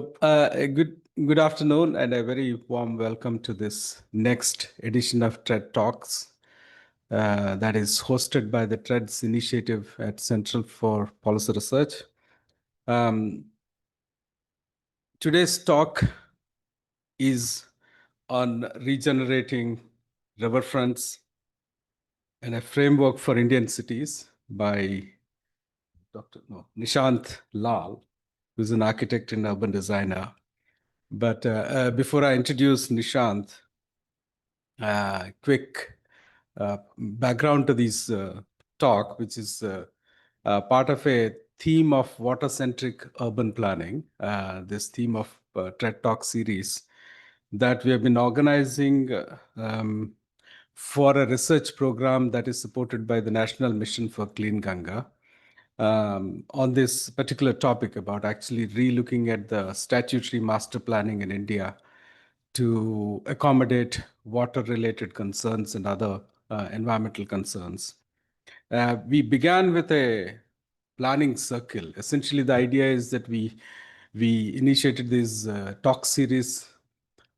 Good afternoon and a very warm welcome to this next edition of TRED Talks that is hosted by the TREDS initiative at Central for Policy Research. Today's talk is on regenerating riverfronts and a framework for Indian cities by Nishant Lal, who's an architect and urban designer. But before I introduce Nishant, quick background to this talk, which is part of a theme of water-centric urban planning, this theme of TED Talk series that we have been organizing for a research program that is supported by the National Mission for Clean Ganga. On this particular topic about actually relooking at the statutory master planning in India to accommodate water-related concerns and other environmental concerns. We began with a planning circle. Essentially, the idea is that we initiated this talk series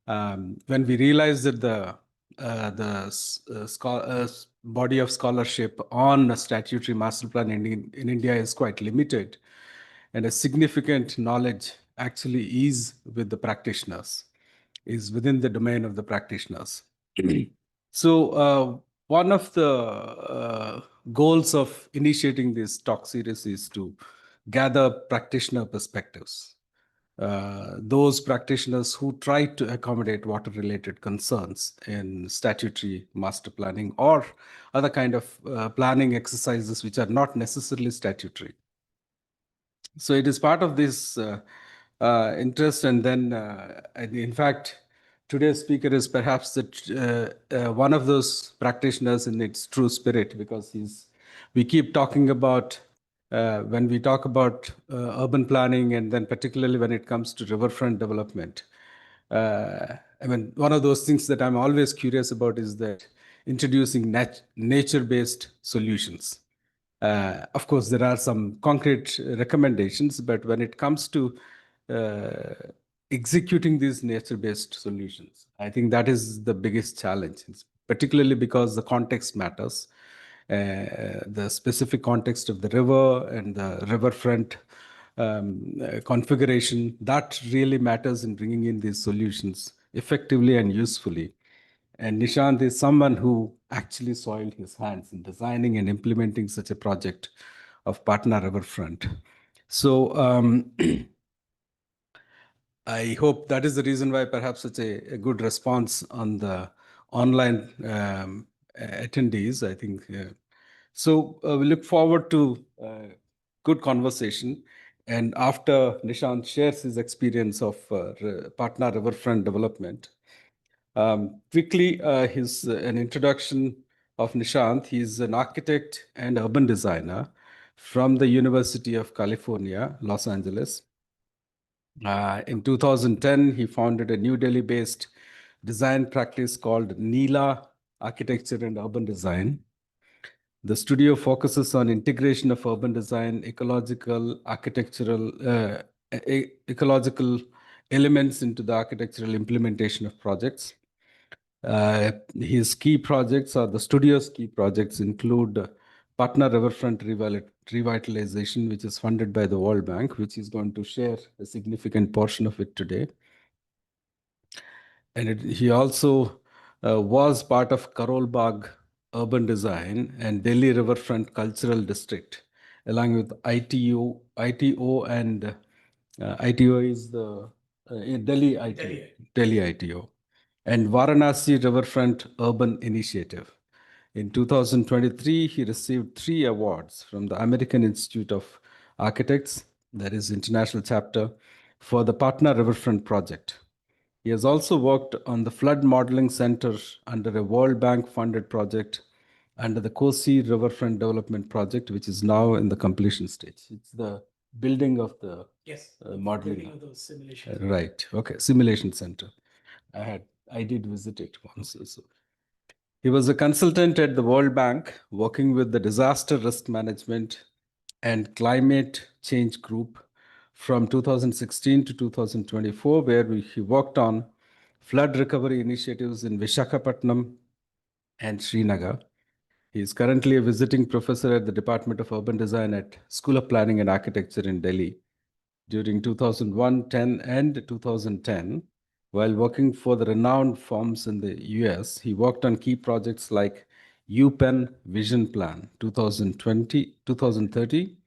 when we realized that the body of scholarship on a statutory master plan in India is quite limited, and a significant knowledge actually is with the practitioners, is within the domain of the practitioners. So one of the goals of initiating this talk series is to gather practitioner perspectives. Those practitioners who try to accommodate water-related concerns in statutory master planning or other kind of planning exercises which are not necessarily statutory. So it is part of this interest, and then in fact, today's speaker is perhaps one of those practitioners in its true spirit, because we keep talking about when we talk about urban planning, and then particularly when it comes to riverfront development. I mean, one of those things that I'm always curious about is that introducing nature-based solutions. Of course, there are some concrete recommendations, but when it comes to executing these nature-based solutions, I think that is the biggest challenge, particularly because the context matters. The specific context of the river and the riverfront configuration, that really matters in bringing in these solutions effectively and usefully. And Nishant is someone who actually soiled his hands in designing and implementing such a project of Patna Riverfront. So I hope that is the reason why perhaps such a good response on the online attendees, I think. So we look forward to good conversation. And after Nishant shares his experience of Patna Riverfront development, quickly, an introduction of Nishant. He's an architect and urban designer from the University of California, Los Angeles. In 2010, he founded a New Delhi-based design practice called Neela Architecture and Urban Design. The studio focuses on integration of urban design, ecological elements into the architectural implementation of projects. His key projects, or the studio's key projects, include Patna Riverfront Revitalization, which is funded by the World Bank, which is going to share a significant portion of it today. And he also was part of Karol Bagh Urban Design and Delhi Riverfront Cultural District, along with ITO and ITO is the Delhi ITO. Delhi ITO. And Varanasi Riverfront Urban Initiative. In 2023, he received 3 awards from the American Institute of Architects, that is international chapter, for the Patna Riverfront project. He has also worked on the Flood Modeling Center under a World Bank funded project under the Kosi Riverfront Development Project, which is now in the completion stage. It's the building of the modeling. Building of those simulations. Right. Okay. Simulation center. I did visit it once. So. He was a consultant at the World Bank, working with the Disaster Risk Management and Climate Change Group from 2016 to 2024, where he worked on flood recovery initiatives in Vishakhapatnam and Srinagar. He is currently a visiting professor at the Department of Urban Design at School of Planning and Architecture in Delhi. During 2001, 10, and 2010, while working for the renowned firms in the US, he worked on key projects like UPenn Vision Plan 2030,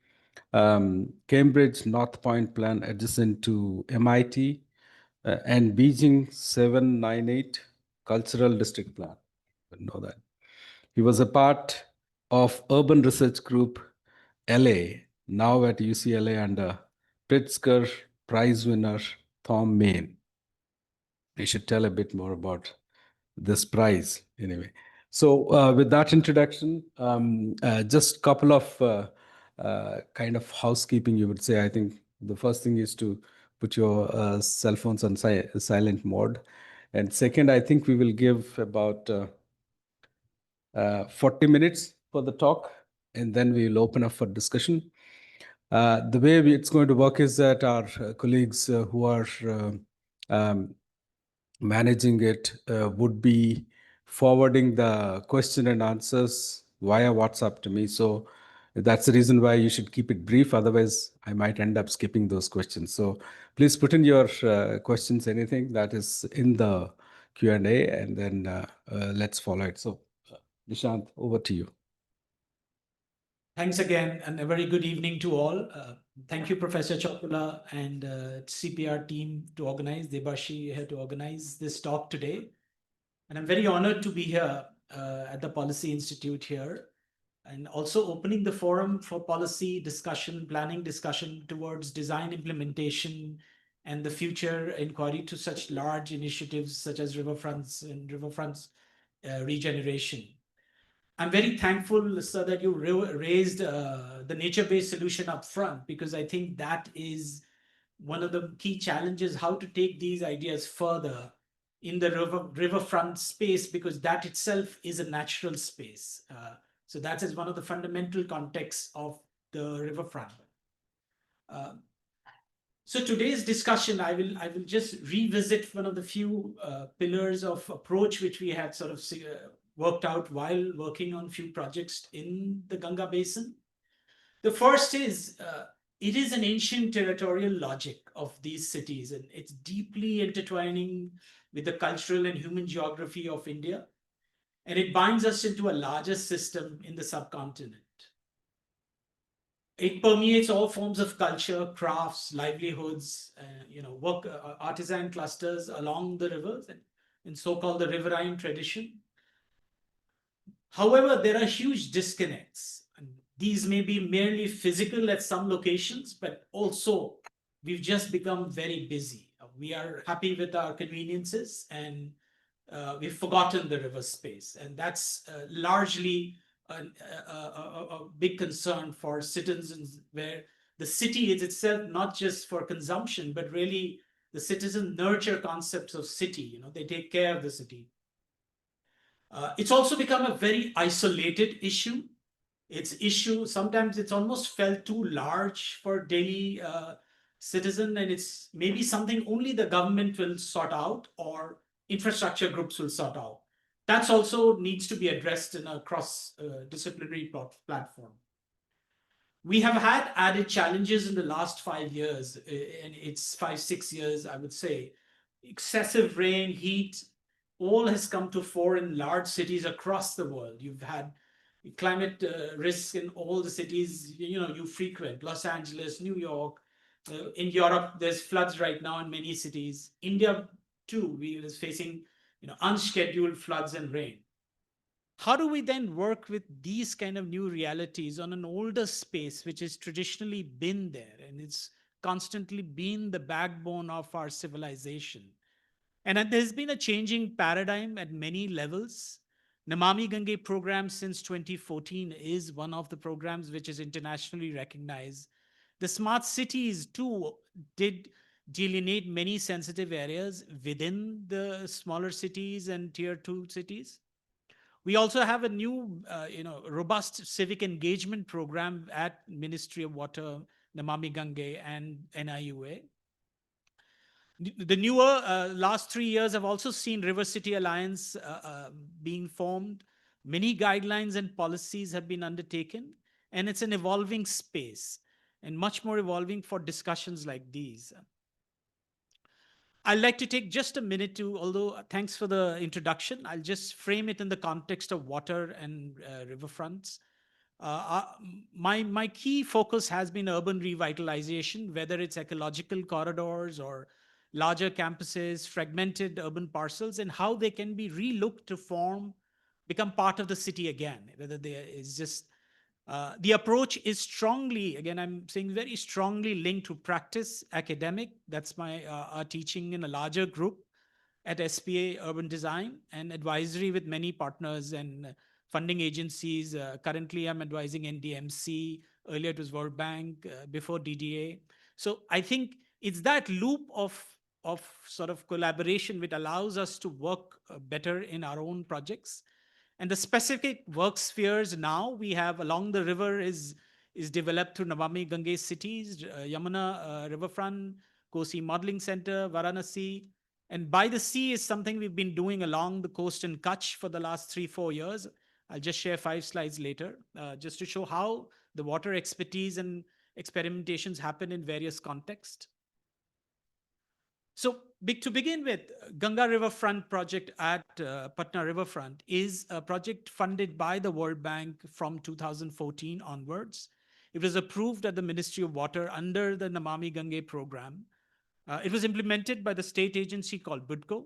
Cambridge North Point Plan adjacent to MIT, and Beijing 798 Cultural District Plan. I didn't know that. He was a part of Urban Research Group LA, now at UCLA under Pritzker Prize winner Tom Main. You should tell a bit more about this prize anyway. So with that introduction, just a couple of kind of housekeeping, you would say. I think the first thing is to put your cell phones on silent mode. And second, I think we will give about 40 minutes for the talk, and then we will open up for discussion. The way it's going to work is that our colleagues who are um, managing it would be forwarding the question and answers via WhatsApp to me. So that's the reason why you should keep it brief. Otherwise, I might end up skipping those questions. So please put in your questions, anything that is in the Q&A, and then let's follow it. So Nishant, over to you. Thanks again, and a very good evening to all. Thank you, Professor Chokula and CPR team to organize, Debashi here to organize this talk today. And I'm very honored to be here at the Policy Institute here, and also opening the forum for policy discussion, planning discussion towards design implementation and the future inquiry to such large initiatives such as Riverfronts and Riverfronts regeneration. I'm very thankful, sir, that you raised the nature-based solution up front, because I think that is one of the key challenges, how to take these ideas further in the riverfront space, because that itself is a natural space. So that is one of the fundamental contexts of the riverfront. So today's discussion, I will just revisit one of the few pillars of approach which we had sort of worked out while working on few projects in the Ganga Basin. The first is, it is an ancient territorial logic of these cities, and it's deeply intertwining with the cultural and human geography of India, and it binds us into a larger system in the subcontinent. It permeates all forms of culture, crafts, livelihoods, work, artisan clusters along the rivers, and so-called the riverine tradition. However, there are huge disconnects. And these may be merely physical at some locations, but also we've just become very busy. We are happy with our conveniences, and we've forgotten the river space. And that's largely a big concern for citizens, where the city is itself not just for consumption, but really the citizen nurture concepts of city. They take care of the city. It's also become a very isolated issue. Sometimes it's almost felt too large for daily citizen, and it's maybe something only the government will sort out or infrastructure groups will sort out. That's also needs to be addressed in a cross-disciplinary platform. We have had added challenges in the last 5 years, and it's 5-6 years, I would say. Excessive rain, heat, all has come to fore in large cities across the world. You've had climate risks in all the cities you frequent, Los Angeles, New York. In Europe, there's floods right now in many cities. India, too, is facing unscheduled floods and rain. How do we then work with these kind of new realities on an older space, which has traditionally been there, and it's constantly been the backbone of our civilization? And there's been a changing paradigm at many levels. Namami Gange program since 2014 is one of the programs which is internationally recognized. The smart cities too did delineate many sensitive areas within the smaller cities and tier 2 cities. We also have a new, robust civic engagement program at Ministry of Water, Namami Gange and NIUA. The newer last 3 years have also seen River City Alliance being formed. Many guidelines and policies have been undertaken, and it's an evolving space and much more evolving for discussions like these. I'd like to take just a minute to, although thanks for the introduction, I'll just frame it in the context of water and riverfronts. My key focus has been urban revitalization, whether it's ecological corridors or larger campuses, fragmented urban parcels, and how they can be relooked to become part of the city again. Whether there is just the approach is strongly, again, I'm saying very strongly linked to practice, academic. That's my our teaching in a larger group at SPA Urban Design, and advisory with many partners and funding agencies. Currently, I'm advising NDMC. Earlier, it was World Bank. Before DDA. So I think it's that loop of sort of collaboration which allows us to work better in our own projects. And the specific work spheres now we have along the river is developed through Navami Gange cities, Yamuna Riverfront, Kosi Modeling Center, Varanasi. And by the sea is something we've been doing along the coast in Kutch for the last 3-4 years. I'll just share 5 slides later, just to show how the water expertise and experimentations happen in various contexts. So to begin with, Ganga Riverfront project at Patna Riverfront is a project funded by the World Bank from 2014 onwards. It was approved at the Ministry of Water under the Namami Gange program. It was implemented by the state agency called BUDCO.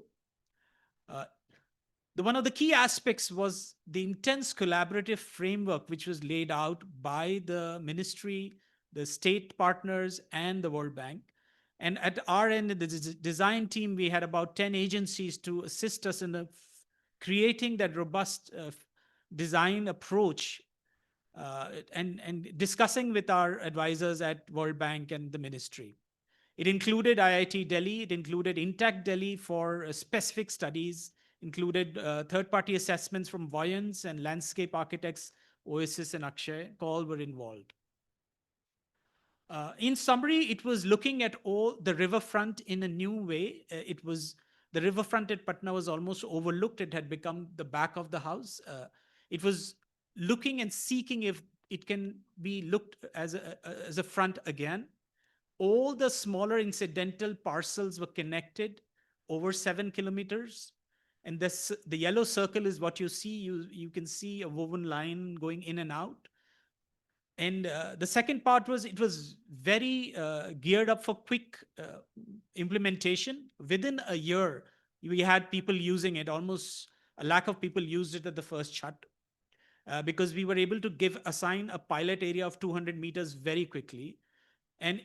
One of the key aspects was the intense collaborative framework which was laid out by the ministry, the state partners, and the World Bank. And at our end, the design team, we had about 10 agencies to assist us in creating that robust design approach and discussing with our advisors at World Bank and the ministry. It included IIT Delhi, it included Intact Delhi for specific studies, included third-party assessments from Voyants and landscape architects, Oasis and Akshay, all were involved. In summary, it was looking at all the riverfront in a new way. The riverfront at Patna was almost overlooked. It had become the back of the house. It was looking and seeking if it can be looked as a front again. All the smaller incidental parcels were connected over 7 kilometers. And the yellow circle is what you see. You can see a woven line going in and out. And the second part was it was very geared up for quick implementation. Within a year, we had people using it. Almost a lakh of people used it at the first shot because we were able to assign a pilot area of 200 meters very quickly. And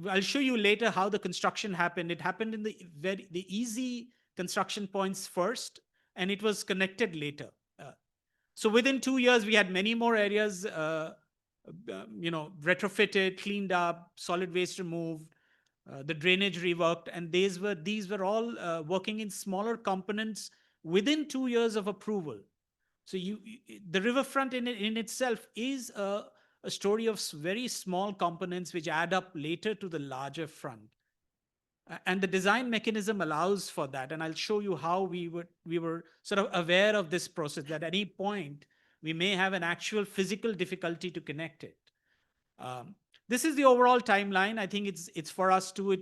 I'll show you later how the construction happened. It happened in the easy construction points first, and it was connected later. So within 2 years, we had many more areas, retrofitted, cleaned up, solid waste removed, the drainage reworked, and these were all working in smaller components within 2 years of approval. So the riverfront in itself is a story of very small components which add up later to the larger front. And the design mechanism allows for that. And I'll show you how we were sort of aware of this process, that at any point we may have an actual physical difficulty to connect it. This is the overall timeline. I think it's for us to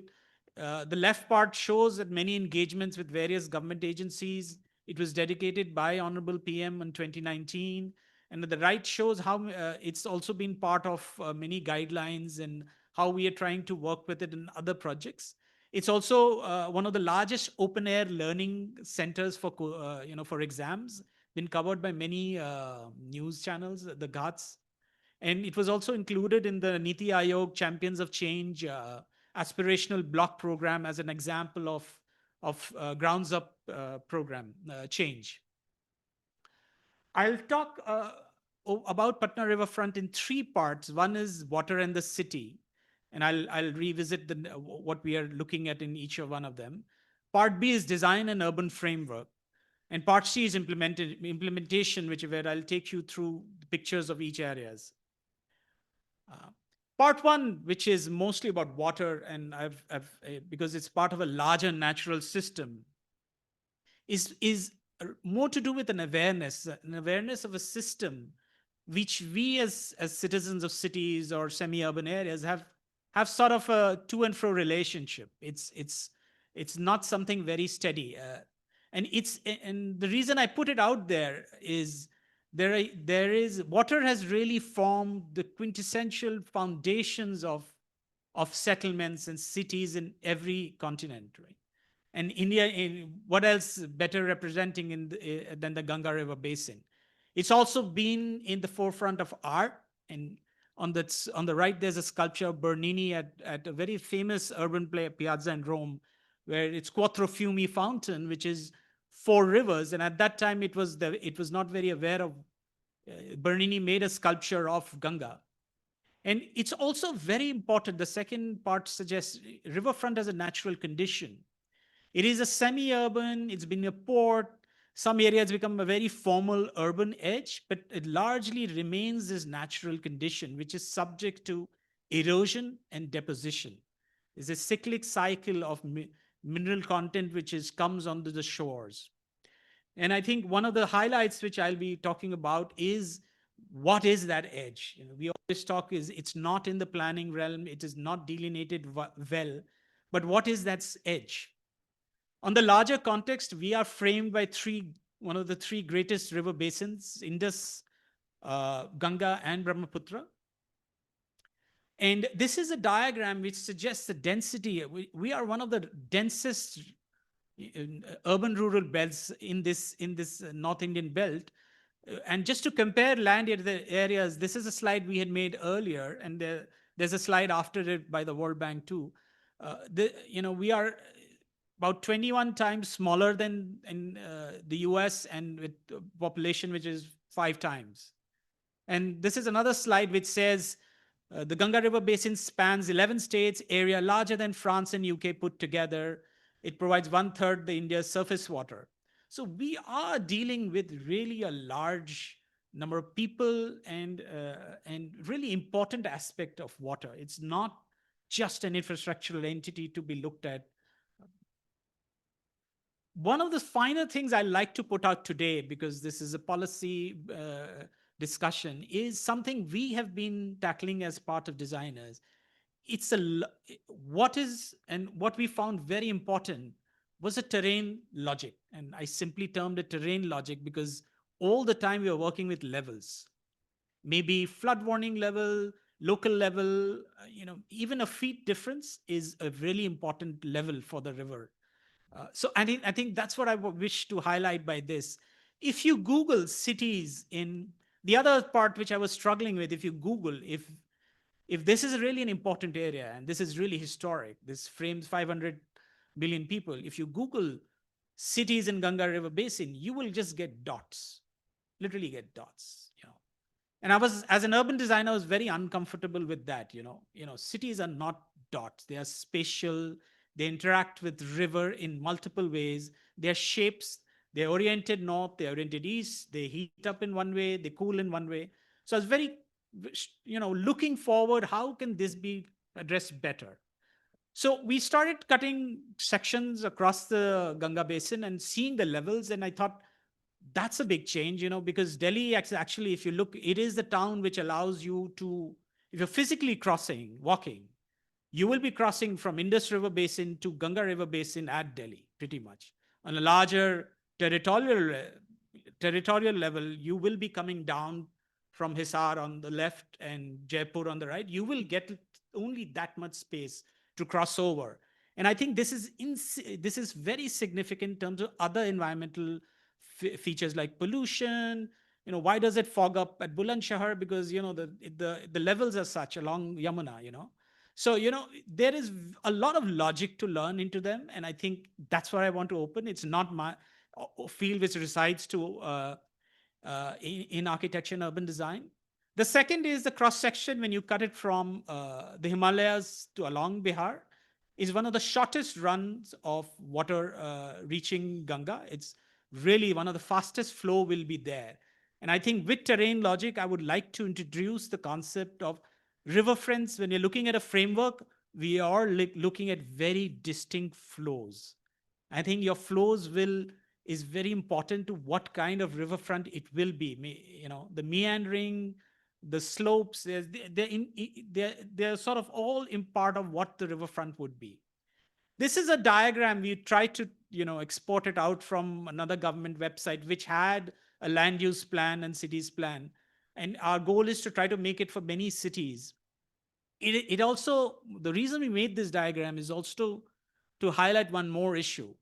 the left part shows that many engagements with various government agencies. It was dedicated by Honorable PM in 2019. And the right shows how it's also been part of many guidelines and how we are trying to work with it in other projects. It's also one of the largest open air learning centers for exams, been covered by many news channels, the Ghats. And it was also included in the Niti Aayog Champions of Change aspirational block program as an example of grounds up program change. I'll talk about Patna Riverfront in 3 parts. One is water and the city, and I'll revisit what we are looking at in each of one of them. Part B is design and urban framework, and part C is implementation, where I'll take you through the pictures of each areas. part one, which is mostly about water, and because it's part of a larger natural system, is more to do with an awareness of a system which we as citizens of cities or semi-urban areas have sort of a to and fro relationship. It's not something very steady, and the reason I put it out there is there is water has really formed the quintessential foundations of settlements and cities in every continent, right? And India, in what else better representing than the Ganga River basin? It's also been in the forefront of art. And on the right, there's a sculpture of Bernini at a very famous urban piazza in Rome, where it's Quattro Fiumi fountain, which is four rivers. And at that time, it was not very aware of. Bernini made a sculpture of Ganga. And it's also very important. The second part suggests riverfront as a natural condition. It is a semi-urban, it's been a port. Some areas become a very formal urban edge, but it largely remains this natural condition, which is subject to erosion and deposition. It's a cyclic cycle of mineral content which comes onto the shores. And I think one of the highlights which I'll be talking about is what is that edge? We always talk is it's not in the planning realm, it is not delineated well, but what is that edge? On the larger context, we are framed by one of the three greatest river basins, Indus, Ganga, and Brahmaputra. And this is a diagram which suggests the density. We are one of the densest urban rural belts in this North Indian belt. And just to compare land areas, this is a slide we had made earlier, and there's a slide after it by the World Bank too. We are about 21 times smaller than in the US, and with a population which is 5 times. And this is another slide which says the Ganga River Basin spans 11 states, area larger than France and UK put together. It provides 1/3 the India's surface water. So we are dealing with really a large number of people and really important aspect of water. It's not just an infrastructural entity to be looked at. One of the finer things I like to put out today, because this is a policy discussion, is something we have been tackling as part of designers. What we found very important was a terrain logic. And I simply termed it terrain logic because all the time we are working with levels. Maybe flood warning level, local level, even a feet difference is a really important level for the river. So I think that's what I wish to highlight by this. If you Google cities in the other part, which I was struggling with, if you Google, if this is really an important area and this is really historic, this frames 500 million people. If you Google cities in Ganga River Basin, you will just get dots, literally get dots. And I was, as an urban designer, I was very uncomfortable with that. Cities are not dots; they are spatial. They interact with river in multiple ways. They're shapes. They're oriented north. They're oriented east. They heat up in one way. They cool in one way. So I was very, looking forward. How can this be addressed better? So we started cutting sections across the Ganga basin and seeing the levels. And I thought, that's a big change, because Delhi actually, if you look, it is the town which allows you to, if you're physically walking, you will be crossing from Indus River Basin to Ganga River Basin at Delhi, pretty much. On a larger territorial level, you will be coming down from Hisar on the left and Jaipur on the right. You will get only that much space to cross over. And I think this is very significant in terms of other environmental features like pollution. Why does it fog up at Bulandshahr? Because the levels are such along Yamuna. So there is a lot of logic to learn into them, and I think that's what I want to open. It's not my field which resides to in architecture and urban design. The second is the cross section. When you cut it from the Himalayas to along Bihar, is one of the shortest runs of water reaching Ganga. It's really one of the fastest flow will be there. And I think with terrain logic, I would like to introduce the concept of Riverfronts, when you're looking at a framework, we are looking at very distinct flows. I think your flows will is very important to what kind of riverfront it will be. You know, the meandering, the slopes, they're sort of all in part of what the riverfront would be. This is a diagram we tried to, you know, export it out from another government website which had a land use plan and cities plan, and our goal is to try to make it for many cities. It also, the reason we made this diagram is also to highlight one more issue.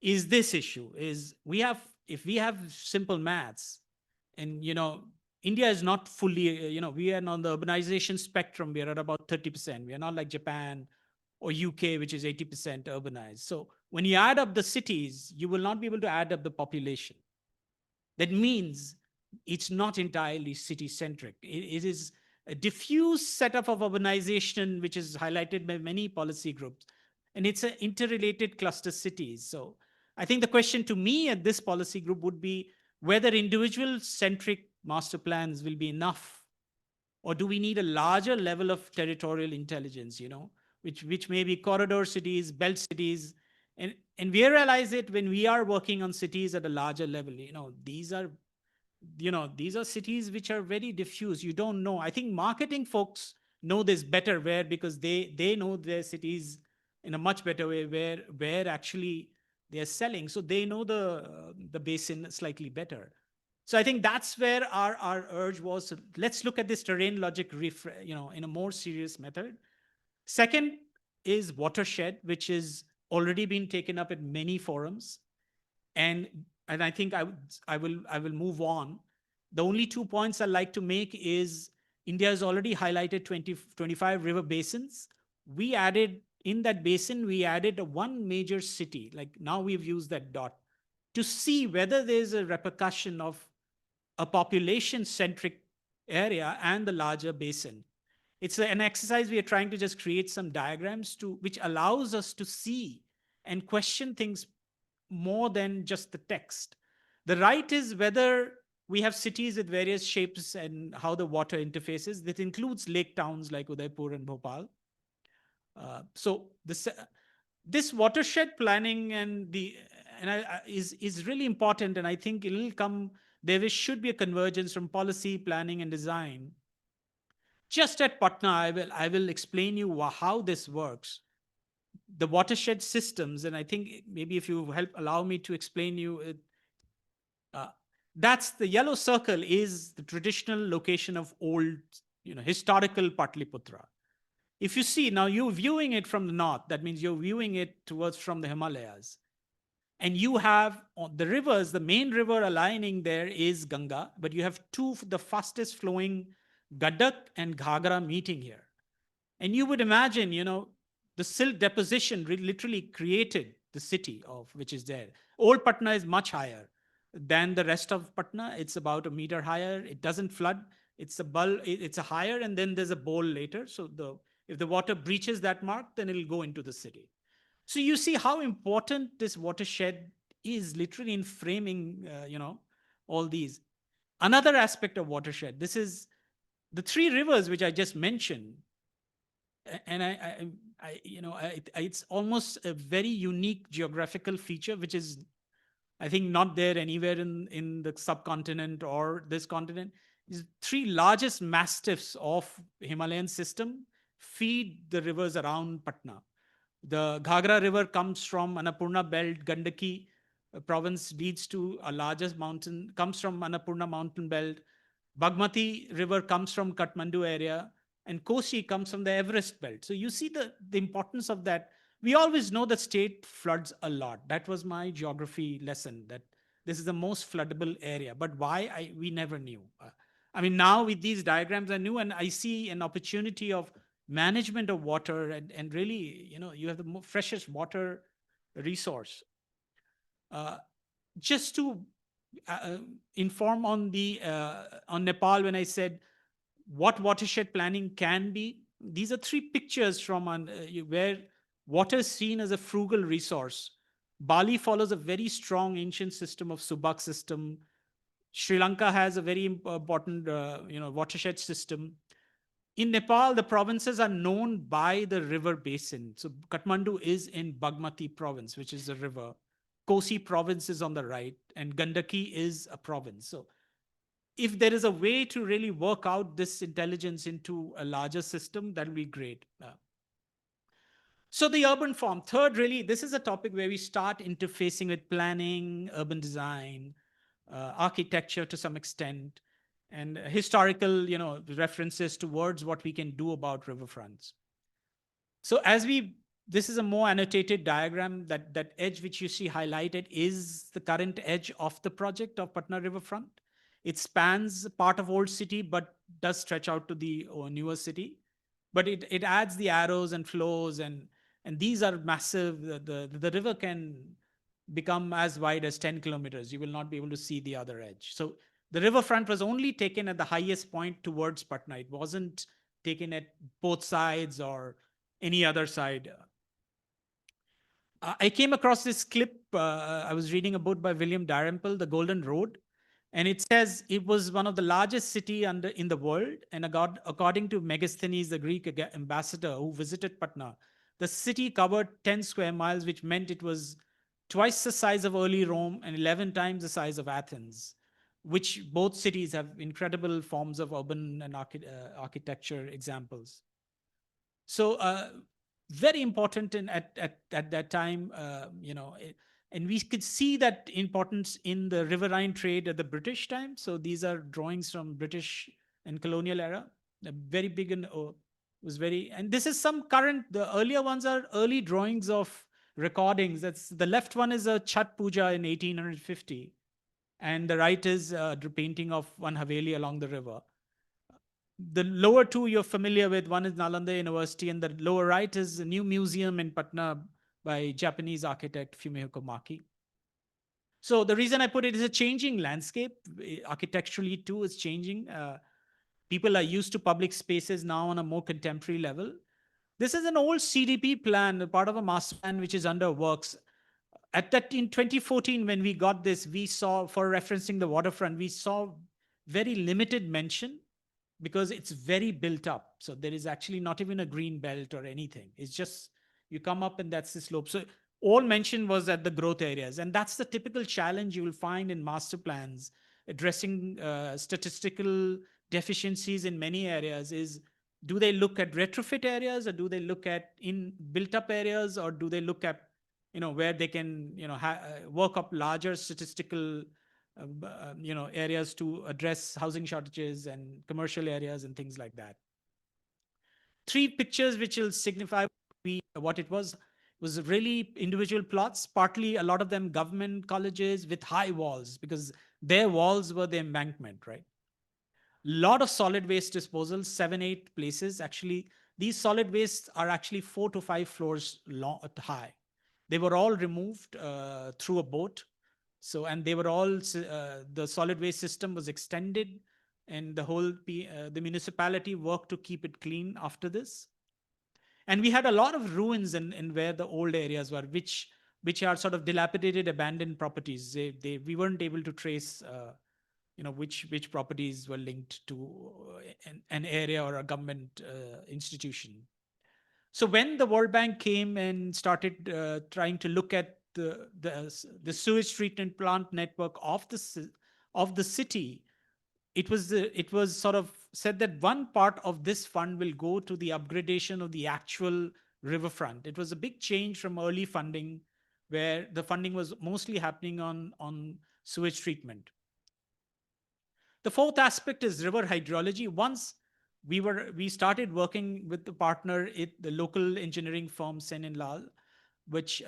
Is this issue is we have, if we have simple maths, and you know, India is not fully, you know, we are on the urbanization spectrum, we are at about 30%. We are not like Japan or UK, which is 80% urbanized. So when you add up the cities, you will not be able to add up the population. That means it's not entirely city centric. It is a diffuse setup of urbanization, which is highlighted by many policy groups. And it's an interrelated cluster cities. So I think the question to me at this policy group would be whether individual centric master plans will be enough, or do we need a larger level of territorial intelligence, you know, which may be corridor cities, belt cities. And we realize it when we are working on cities at a larger level. You know, these are, you know, these are cities which are very diffuse. You don't know. I think marketing folks know this better, where because they know their cities in a much better way, where actually they're selling, so they know the basin slightly better. So I think that's where our urge was. Let's look at this terrain logic you know, in a more serious method. Second is watershed, which is already been taken up in many forums. And I think I will move on. The only 2 points I like to make is India has already highlighted 25 river basins. We added in that basin, we added a one major city. Like now we've used that dot to see whether there's a repercussion of a population centric area and the larger basin. It's an exercise we are trying to just create some diagrams to which allows us to see and question things more than just the text. The right is whether we have cities with various shapes and how the water interfaces. That includes lake towns like Udaipur and Bhopal. So this watershed planning and the and is really important, and I think it'll come. Should be a convergence from policy, planning, and design. Just at Patna, I will explain you how this works. The watershed systems, and I think maybe if you help allow me to explain you it, uh, that's the yellow circle is the traditional location of old, you know, historical Patliputra. If you see now, you're viewing it from the north, that means you're viewing it towards from the Himalayas. And you have on the rivers, the main river aligning there is Ganga, but you have two of the fastest flowing, Gadak and Ghagra, meeting here. And you would imagine, you know, the silt deposition literally created the city of which is there. Old Patna is much higher than the rest of Patna. It's about a meter higher. It doesn't flood. It's a it's a higher, and then there's a bowl later. So the if the water breaches that mark, then it'll go into the city. So you see how important this watershed is, literally in framing, you know, all these. Another aspect of watershed. This is the three rivers which I just mentioned, and you know, it's almost a very unique geographical feature, which is, I think, not there anywhere in the subcontinent or this continent. These three largest mastiffs of Himalayan system feed the rivers around Patna. The Ghagra River comes from Annapurna Belt. Gandaki province leads to a largest mountain, comes from Annapurna Mountain Belt. Bagmati River comes from Kathmandu area. And Kosi comes from the Everest Belt. So you see the importance of that. We always know that state floods a lot. That was my geography lesson, that this is the most floodable area. But why? We never knew. I mean, now with these diagrams, I knew, and I see an opportunity of management of water, and really, you know, you have the freshest water resource. Uh, just to uh, inform on the on Nepal, when I said what watershed planning can be, these are three pictures from where water is seen as a frugal resource. Bali follows a very strong ancient system of Subak system. Sri Lanka has a very important, you know, watershed system. In Nepal, the provinces are known by the river basin. So Kathmandu is in Bagmati province, which is a river. Kosi province is on the right, and Gandaki is a province. So if there is a way to really work out this intelligence into a larger system, that will be great. So the urban form. Third, really, this is a topic where we start interfacing with planning, urban design, architecture to some extent, and historical, references towards what we can do about riverfronts. So this is a more annotated diagram. That edge which you see highlighted is the current edge of the project of Patna Riverfront. It spans part of Old City, but does stretch out to the newer city. But it adds the arrows and flows, and these are massive. The river can become as wide as 10 kilometers. You will not be able to see the other edge. So the riverfront was only taken at the highest point towards Patna. It wasn't taken at both sides or any other side. I came across this clip. I was reading a book by William Dalrymple, The Golden Road, and it says it was one of the largest city in the world. And according to Megasthenes, the Greek ambassador who visited Patna, the city covered 10 square miles, which meant it was twice the size of early Rome and 11 times the size of Athens, which both cities have incredible forms of urban and architecture examples. So very important at that time, and we could see that importance in the riverine trade at the British time. So these are drawings from British and colonial era. Very big and was very, and this is some current. The earlier ones are early drawings of recordings. That's the left one is a Chhat Puja in 1850, and the right is a painting of one Haveli along the river. The lower two you're familiar with. One is Nalanda University, and the lower right is a new museum in Patna by Japanese architect Fumihiko Maki. So the reason I put it is a changing landscape. Architecturally too is changing. People are used to public spaces now on a more contemporary level. This is an old CDP plan, part of a master plan which is under works. At that in 2014, when we got this, we saw, for referencing the waterfront, we saw very limited mention because it's very built up. So there is actually not even a green belt or anything. It's just you come up and that's the slope. So all mention was at the growth areas. And that's the typical challenge you will find in master plans addressing statistical deficiencies in many areas is, do they look at retrofit areas, or do they look at in built up areas, or do they look at where they can work up larger statistical areas to address housing shortages and commercial areas and things like that. Three pictures which will signify what it was really individual plots, partly a lot of them government colleges with high walls, because their walls were the embankment, right? Lot of solid waste disposal, 7-8 places. Actually, these solid wastes are actually 4 to 5 floors long, high. They were all removed through a boat. So, and they were all, the solid waste system was extended, and the municipality worked to keep it clean after this. And we had a lot of ruins in where the old areas were, which are sort of dilapidated, abandoned properties. We weren't able to trace, which properties were linked to an area or a government institution. So when the World Bank came and started trying to look at the sewage treatment plant network of the city, it was sort of said that one part of this fund will go to the upgradation of the actual riverfront. It was a big change from early funding, where the funding was mostly happening on sewage treatment. The fourth aspect is river hydrology. Once we started working with the partner at the local engineering firm Sen and Lal, which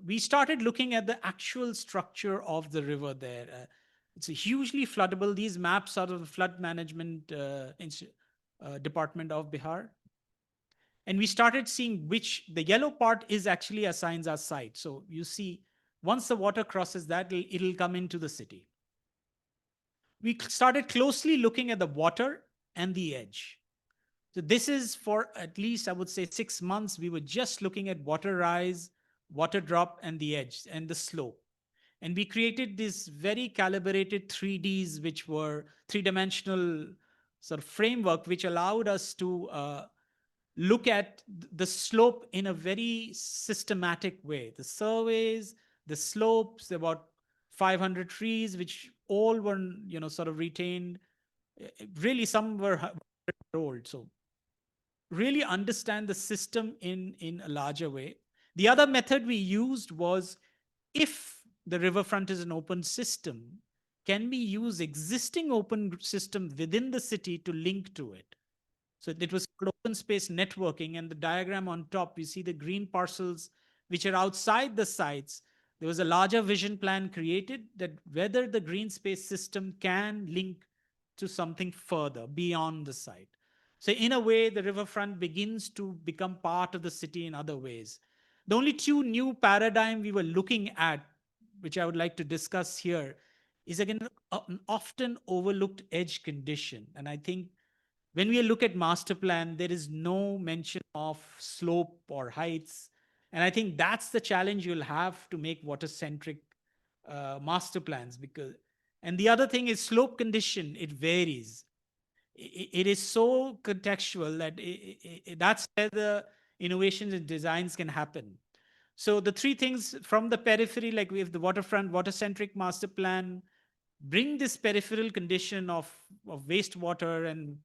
we started looking at the actual structure of the river there. It's a hugely floodable. These maps are of the flood management department of Bihar. And we started seeing which the yellow part is actually assigns our site. So you see, once the water crosses that, it'll come into the city. We started closely looking at the water and the edge. So this is for at least, I would say, 6 months. We were just looking at water rise, water drop, and the edge and the slope. And we created these very calibrated 3Ds, which were three-dimensional sort of framework which allowed us to look at the slope in a very systematic way. The surveys, the slopes, about 500 trees, which all were, sort of retained. Really, some were old. So really understand the system in a larger way. The other method we used was, if the riverfront is an open system, can we use existing open system within the city to link to it? So it was open space networking, and the diagram on top, you see the green parcels which are outside the sites. There was a larger vision plan created that whether the green space system can link to something further beyond the site. So in a way, the riverfront begins to become part of the city in other ways. The only two new paradigm we were looking at, which I would like to discuss here, is again an often overlooked edge condition. And I think when we look at master plan, there is no mention of slope or heights. And I think that's the challenge you'll have to make water centric master plans. Because, and the other thing is slope condition, it varies. It is so contextual that that's where the innovations and designs can happen. So the three things from the periphery, like we have the waterfront, water centric master plan, bring this peripheral condition of wastewater and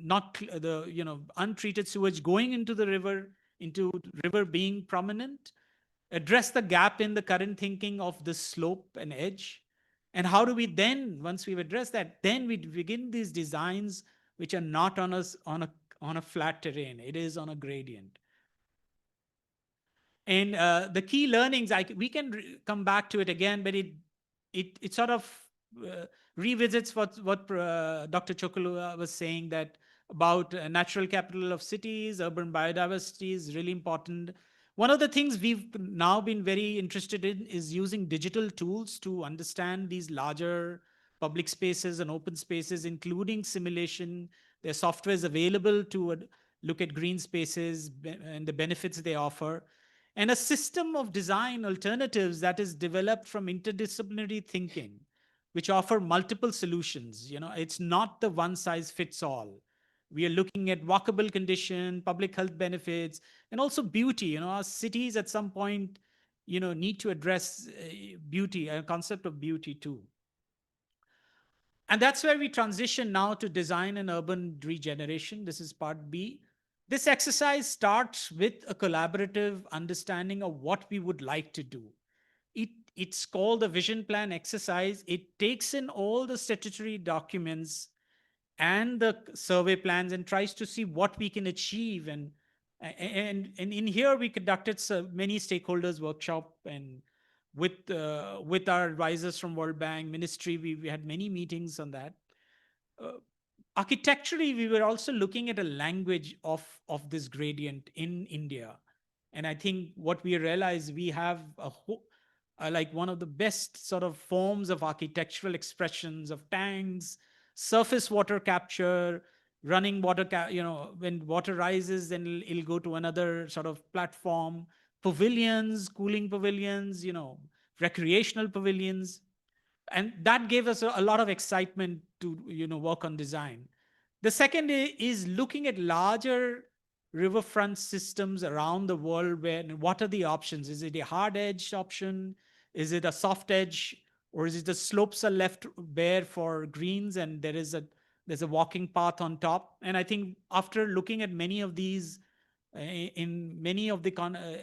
not the untreated sewage going into the river, into river being prominent, address the gap in the current thinking of the slope and edge. And how do we then, once we've addressed that, then we begin these designs which are not on us on a flat terrain, it is on a gradient. And the key learnings, we can come back to it again, but it sort of uh, revisits what Dr. Chokulu was saying, that about natural capital of cities, urban biodiversity is really important. One of the things we've now been very interested in is using digital tools to understand these larger public spaces and open spaces, including simulation. There are softwares available to look at green spaces and the benefits they offer, and a system of design alternatives that is developed from interdisciplinary thinking, which offer multiple solutions. It's not the one size fits all. We are looking at walkable condition, public health benefits, and also beauty. Our cities at some point need to address beauty, a concept of beauty too. And that's where we transition now to design and urban regeneration. This is part B. This exercise starts with a collaborative understanding of what we would like to do. It's called the vision plan exercise. It takes in all the statutory documents and the survey plans and tries to see what we can achieve. And in here we conducted many stakeholders workshop, and with our advisors from World Bank ministry, we had many meetings on that. uh, Architecturally, we were also looking at a language of this gradient in India. And I think what we realized, we have like one of the best sort of forms of architectural expressions of tanks, surface water capture, running water when water rises, then it'll go to another sort of platform, pavilions, cooling pavilions, recreational pavilions. And that gave us a lot of excitement to work on design. The second is looking at larger riverfront systems around the world, where what are the options? Is it a hard edge option? Is it a soft edge? Or is it the slopes are left bare for greens and there's a walking path on top? And I think after looking at many of these in many of the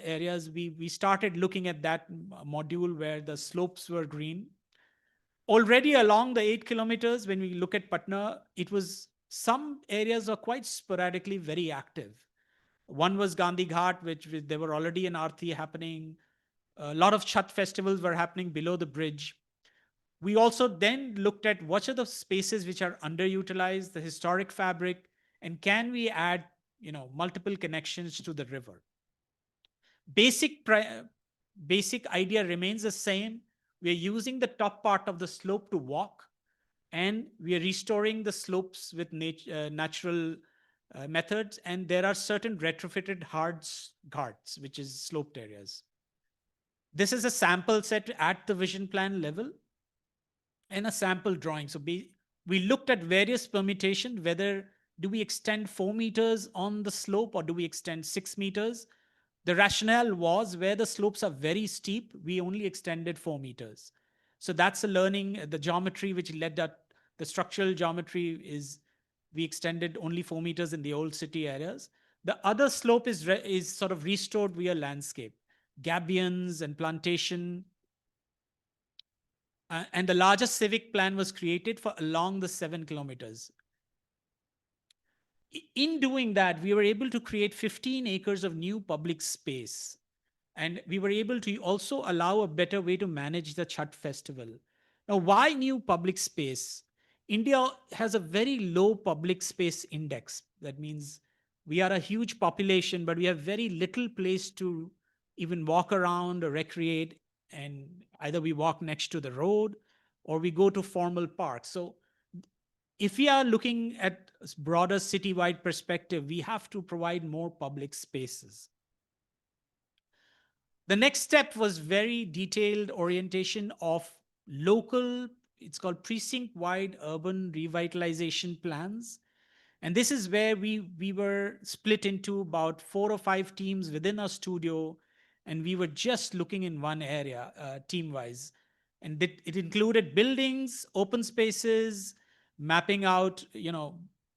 areas, we started looking at that module where the slopes were green. Already along the 8 kilometers, when we look at Patna, it was some areas are quite sporadically very active. One was Gandhi Ghat, which there were already an Aarti happening. A lot of Chhat festivals were happening below the bridge. We also then looked at what are the spaces which are underutilized, the historic fabric, and can we add multiple connections to the river. Basic basic idea remains the same. We are using the top part of the slope to walk, and we are restoring the slopes with natural methods. And there are certain retrofitted hard ghats, which is sloped areas. This is a sample set at the vision plan level and a sample drawing. So We looked at various permutations, whether do we extend 4 meters on the slope or do we extend 6 meters. The rationale was where the slopes are very steep, we only extended 4 meters. So that's a learning. The geometry which led that, the structural geometry is we extended only 4 meters in the old city areas. The other slope is sort of restored via landscape, gabions and plantation. And the largest civic plan was created for along the 7 kilometers. In doing that, we were able to create 15 acres of new public space. And we were able to also allow a better way to manage the Chhat festival. Now, why new public space? India has a very low public space index. That means we are a huge population, but we have very little place to even walk around or recreate. And either we walk next to the road or we go to formal parks. So if we are looking at a broader citywide perspective, we have to provide more public spaces. The next step was very detailed orientation of local, it's called precinct wide urban revitalization plans. And this is where we were split into about 4 or 5 teams within our studio, and we were just looking in one area, team wise. And it included buildings, open spaces, mapping out,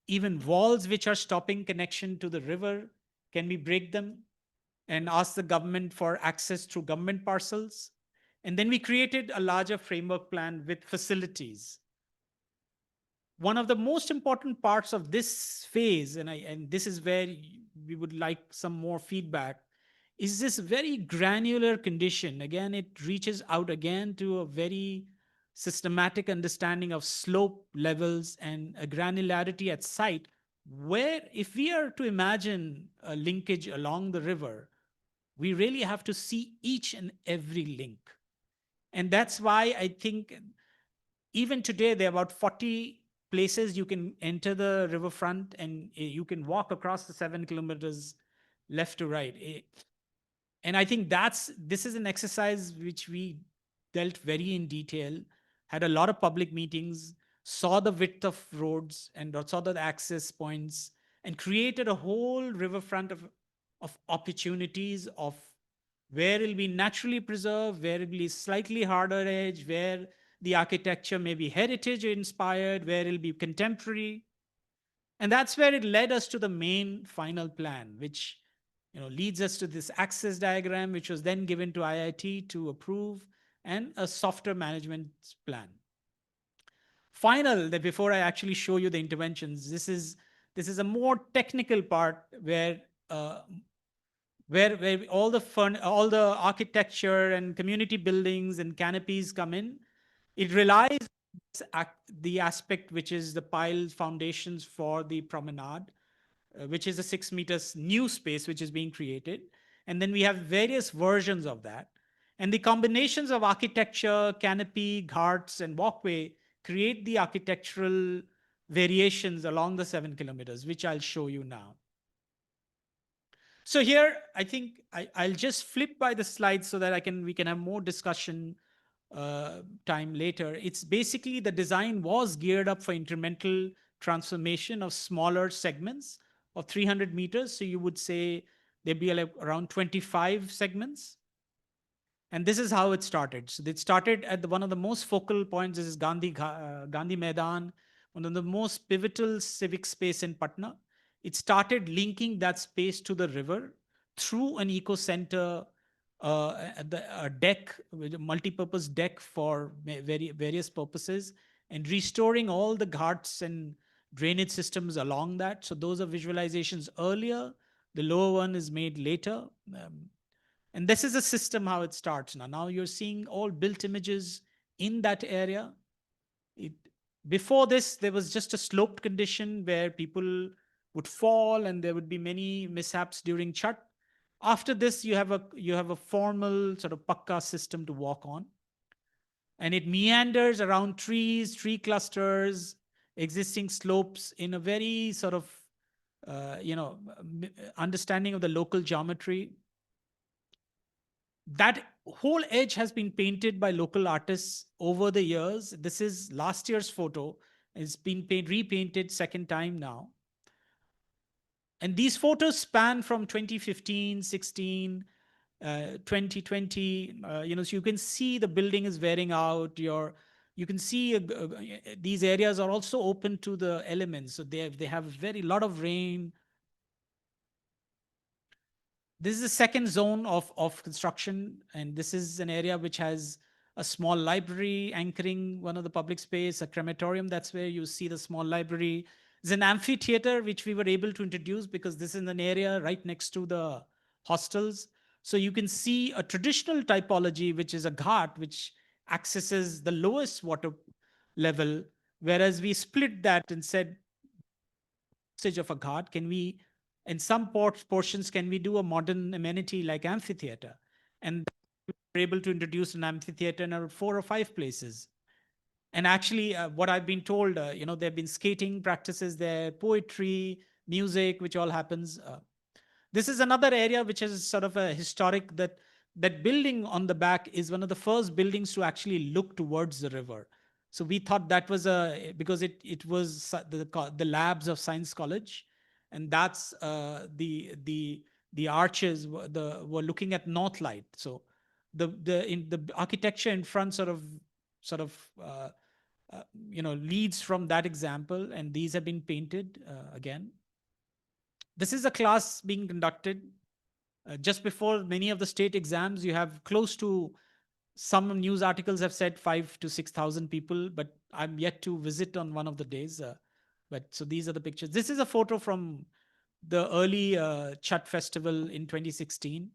even walls which are stopping connection to the river. Can we break them and ask the government for access through government parcels? And then we created a larger framework plan with facilities. One of the most important parts of this phase, and this is where we would like some more feedback, is this very granular condition. Again, it reaches out again to a very systematic understanding of slope levels and a granularity at site, where if we are to imagine a linkage along the river, we really have to see each and every link. And that's why I think even today there are about 40 places you can enter the riverfront, and you can walk across the 7 kilometers left to right. And I think this is an exercise which we dealt very in detail, had a lot of public meetings, saw the width of roads and saw the access points, and created a whole riverfront of opportunities of where it'll be naturally preserved, where it'll be slightly harder edge, where the architecture may be heritage inspired, where it'll be contemporary. And that's where it led us to the main final plan, which leads us to this access diagram, which was then given to IIT to approve, and a software management plan. Final, that before I actually show you the interventions, this is a more technical part uh, where all the architecture and community buildings and canopies come in. It relies on the aspect which is the pile foundations for the promenade, which is a 6 meters new space which is being created. And then we have various versions of that. And the combinations of architecture, canopy, ghats, and walkway create the architectural variations along the 7 kilometers, which I'll show you now. So here, I think I'll just flip by the slides so that we can have more discussion time later. It's basically the design was geared up for incremental transformation of smaller segments of 300 meters. So you would say there'd be like around 25 segments. And this is how it started. So it started at one of the most focal points. This is Gandhi Maidan, one of the most pivotal civic space in Patna. It started linking that space to the river through an eco center, a deck, with a multi-purpose deck for various purposes, and restoring all the ghats and drainage systems along that. So those are visualizations earlier. The lower one is made later. And this is a system how it starts now. Now you're seeing all built images in that area. It, Before this, there was just a sloped condition where people would fall and there would be many mishaps during Chhat. After this, you have a formal sort of pakka system to walk on. And it meanders around trees, tree clusters, existing slopes in a very sort of understanding of the local geometry. That whole edge has been painted by local artists over the years. This is last year's photo. It's been repainted second time now. And these photos span from 2015, 16, 2020. So you can see the building is wearing out. You can see these areas are also open to the elements. So they have very lot of rain. This is the second zone of construction, and this is an area which has a small library anchoring one of the public space, a crematorium. That's where you see the small library. There's an amphitheater which we were able to introduce because this is an area right next to the hostels. So you can see a traditional typology, which is a ghat, which accesses the lowest water level, whereas we split that and said usage of a ghat, can we, in some portions, can we do a modern amenity like amphitheater? And we're able to introduce an amphitheater in around 4 or 5 places. And actually, what I've been told, there have been skating practices there, poetry, music, which all happens. This is another area which is sort of a historic, that building on the back is one of the first buildings to actually look towards the river. So we thought that was because it was the labs of Science College, and that's the arches were looking at north light. So the architecture in front sort of leads from that example, and these have been painted again. This is a class being conducted just before many of the state exams. You have close to, some news articles have said 5 to 6,000 people, but I'm yet to visit on one of the days. But so these are the pictures. This is a photo from the early Chhat festival in 2016.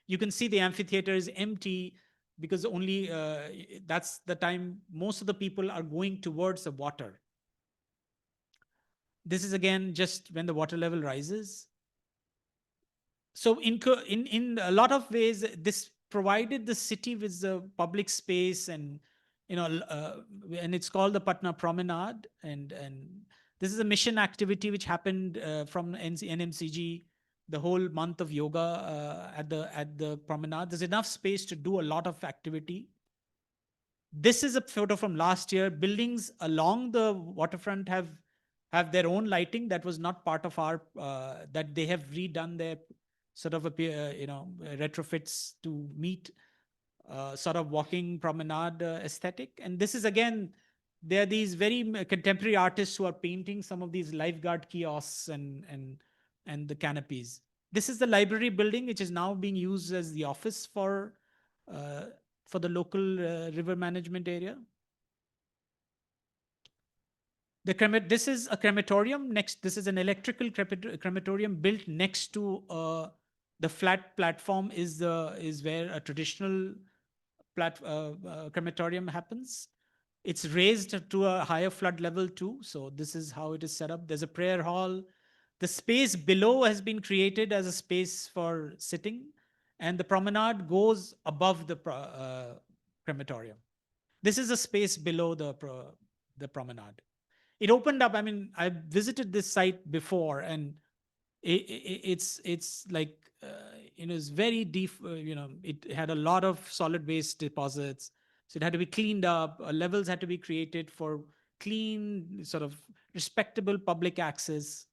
You can see the amphitheater is empty because only that's the time most of the people are going towards the water. This is again just when the water level rises. So in a lot of ways, this provided the city with the public space, and and it's called the Patna Promenade, and this is a mission activity which happened from NMCG, the whole month of yoga at the promenade. There's enough space to do a lot of activity. This is a photo from last year. Buildings along the waterfront have their own lighting that was not part of our that they have redone their sort of retrofits to meet sort of walking promenade aesthetic. And this is again, there are these very contemporary artists who are painting some of these lifeguard kiosks and the canopies. This is the library building, which is now being used as the office uh, for the local river management area. This is a crematorium next. This is an electrical crematorium built next to the flat platform. Is where a traditional crematorium happens. It's raised to a higher flood level too. So this is how it is set up. There's a prayer hall. The space below has been created as a space for sitting, and the promenade goes above the crematorium. This is a space below the promenade. It opened up. I mean, I visited this site before, and it's like it's very deep. It had a lot of solid waste deposits, so it had to be cleaned up. Levels had to be created for clean, sort of respectable public access.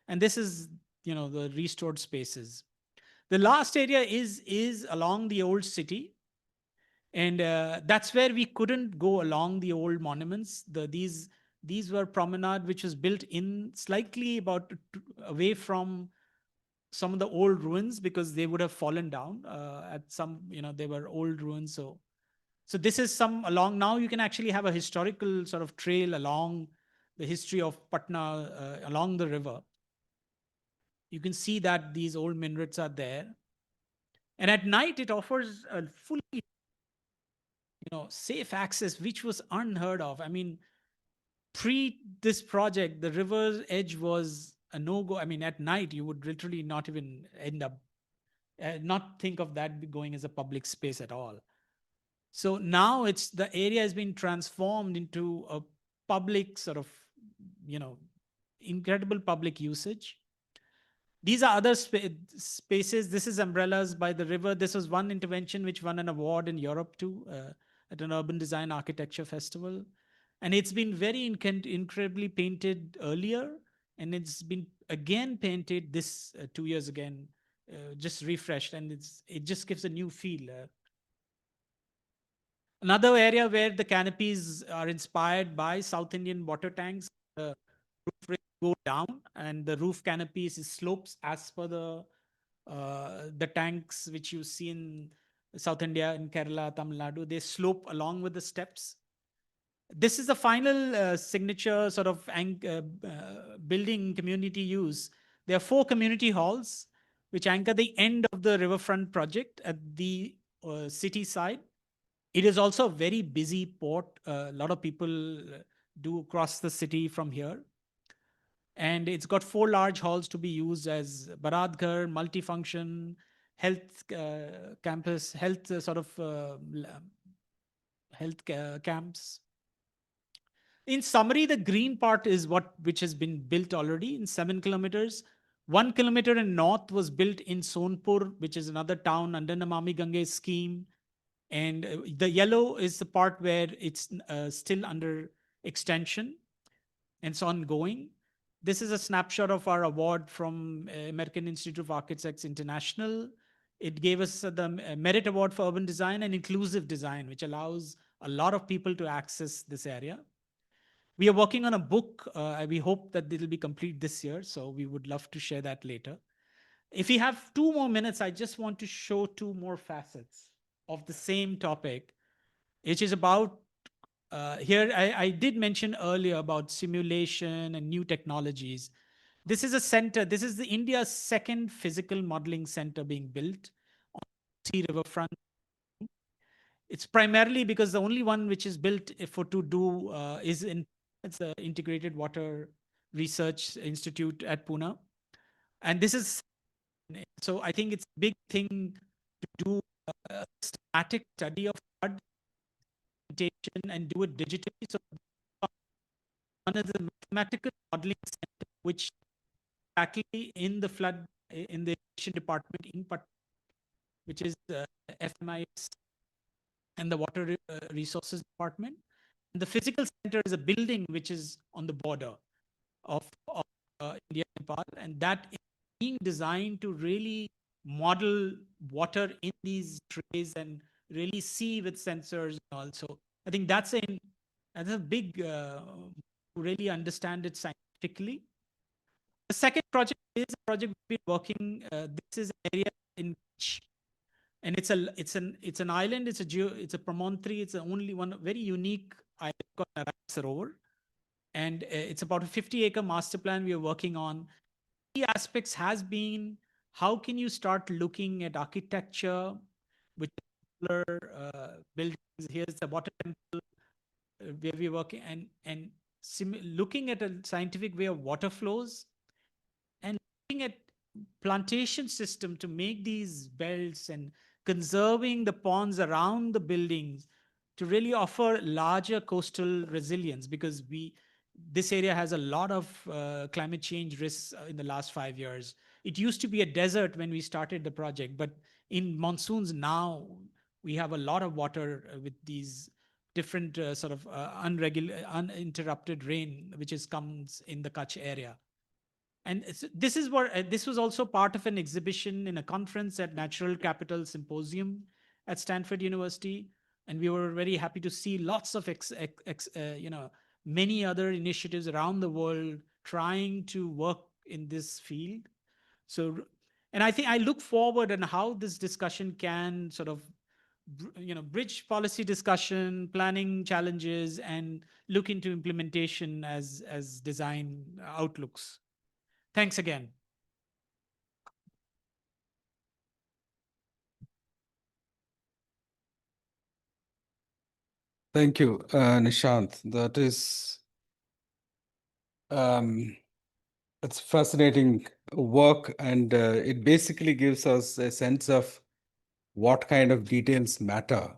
And this is the restored spaces. The last area is along the old city, and that's where we couldn't go along the old monuments. These were promenade which was built in slightly about away from some of the old ruins, because they would have fallen down at some, they were old ruins. So this is some along. Now you can actually have a historical sort of trail along the history of Patna along the river. You can see that these old minarets are there, and at night it offers a fully safe access, which was unheard of. I mean, pre this project, the river's edge was a no go. I mean, at night you would literally not even end up not think of that going as a public space at all. So now it's the area has been transformed into a public sort of you know incredible public usage. These are other spaces. This is umbrellas by the river. This was one intervention which won an award in Europe too, at an urban design architecture festival. And it's been very incredibly painted earlier, and it's been again painted this 2 years again, just refreshed, and it just gives a new feel. Another area where the canopies are inspired by South Indian water tanks, the roof rails go down, and the roof canopies is slopes as per the tanks which you see in South India, in Kerala, Tamil Nadu. They slope along with the steps. This is the final signature sort of building community use. There are 4 community halls which anchor the end of the riverfront project at the city side. It is also a very busy port. A lot of people do cross the city from here. And it's got 4 large halls to be used as Baradghar, multifunction, health campus, health health camps. In summary, the green part is what which has been built already in 7 kilometers. 1 kilometer in north was built in Sonpur, which is another town under Namami Gange scheme. And the yellow is the part where it's still under extension and it's ongoing. This is a snapshot of our award from American Institute of Architects International. It gave us the Merit Award for Urban Design and Inclusive Design, which allows a lot of people to access this area. We are working on a book. We hope that it will be complete this year, so we would love to share that later. If we have 2 more minutes, I just want to show 2 more facets of the same topic, which is about here. I did mention earlier about simulation and new technologies. This is a center. This is the India's second physical modeling center being built on sea riverfront. It's primarily because the only one which is built for to do is in it's the Integrated Water Research Institute at Pune, and this is so I think it's a big thing to do a systematic study of flood implementation and do it digitally. So one is the mathematical modeling center, which actually in the flood in the irrigation department in which is FMIS and the water resources department. And the physical center is a building which is on the border of India and Nepal, and that is being designed to really model water in these trays and really see with sensors also. I think that's a big really understand it scientifically. The second project is a project we've been working. This is an area in which, and it's an island. It's a promontory. It's the only one very unique island called Narak Sarovar, and it's about a 50-acre master plan we are working on. Key aspects has been how can you start looking at architecture, which buildings. Here's the water temple where we're working, and looking at a scientific way of water flows and looking at plantation system to make these belts and conserving the ponds around the buildings to really offer larger coastal resilience, because this area has a lot of climate change risks in the last 5 years. It used to be a desert when we started the project, but in monsoons now we have a lot of water with these different uninterrupted rain which comes in the Kutch area. And this was also part of an exhibition in a conference at Natural Capital Symposium at Stanford University, and we were very happy to see lots of many other initiatives around the world trying to work in this field. So, and I think I look forward and how this discussion can sort of bridge policy discussion, planning challenges, and look into implementation as design outlooks. Thanks again. Thank you, Nishant. That is, it's fascinating work, and it basically gives us a sense of what kind of details matter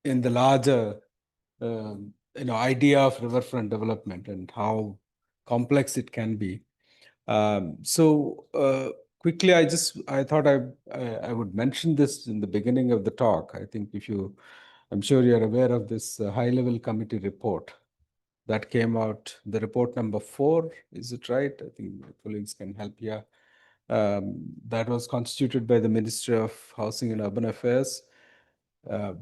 in the larger, idea of riverfront development and how complex it can be. Quickly, I thought I would mention this in the beginning of the talk. I think I'm sure you're aware of this high-level committee report that came out, the report number 4, is it right? I think my colleagues can help here. That was constituted by the Ministry of Housing and Urban Affairs,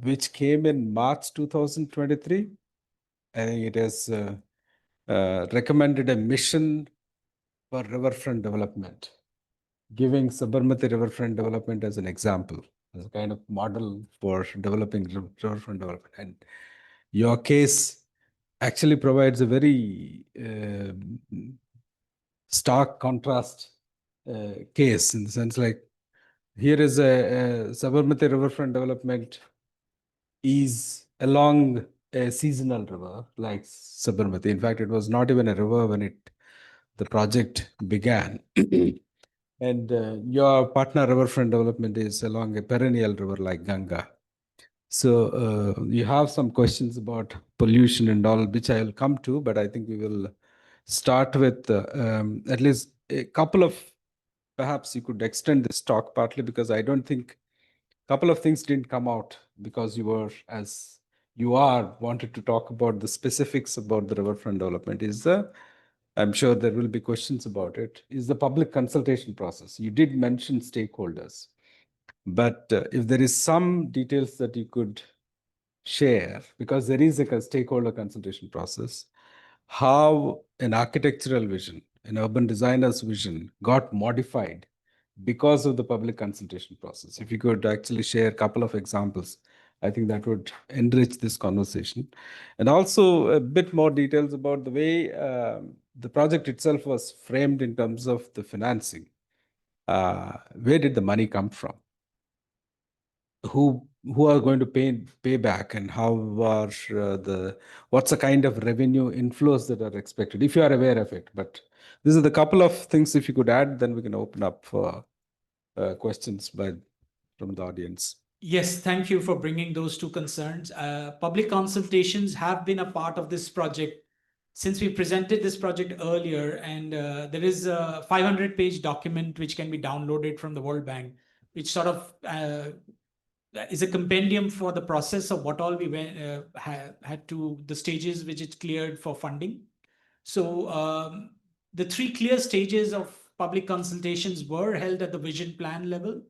which came in March 2023. I think it has recommended a mission for riverfront development, giving Sabarmati riverfront development as an example, as a kind of model for developing riverfront development. And your case actually provides a very stark contrast case, in the sense like, here is a Sabarmati riverfront development is along a seasonal river like Sabarmati. In fact, it was not even a river when the project began. And your partner riverfront development is along a perennial river like Ganga. So you have some questions about pollution and all, which I will come to, but I think we will start with at least a couple of, perhaps you could extend this talk partly because I don't think a couple of things didn't come out because you were, as you are, wanted to talk about the specifics about the riverfront development. I'm sure there will be questions about it, is the public consultation process. You did mention stakeholders, but if there is some details that you could share, because there is a stakeholder consultation process, how an architectural vision, an urban designer's vision got modified because of the public consultation process. If you could actually share a couple of examples, I think that would enrich this conversation. And also a bit more details about the way the project itself was framed in terms of the financing. Where did the money come from? Who are going to pay back, and how are what's the kind of revenue inflows that are expected, if you are aware of it? But these are the couple of things, if you could add, then we can open up for questions from the audience. Yes, thank you for bringing those two concerns. Public consultations have been a part of this project since we presented this project earlier, and there is a 500-page document which can be downloaded from the World Bank, which sort of is a compendium for the process of what all we had to the stages which it cleared for funding. So the 3 clear stages of public consultations were held at the vision plan level.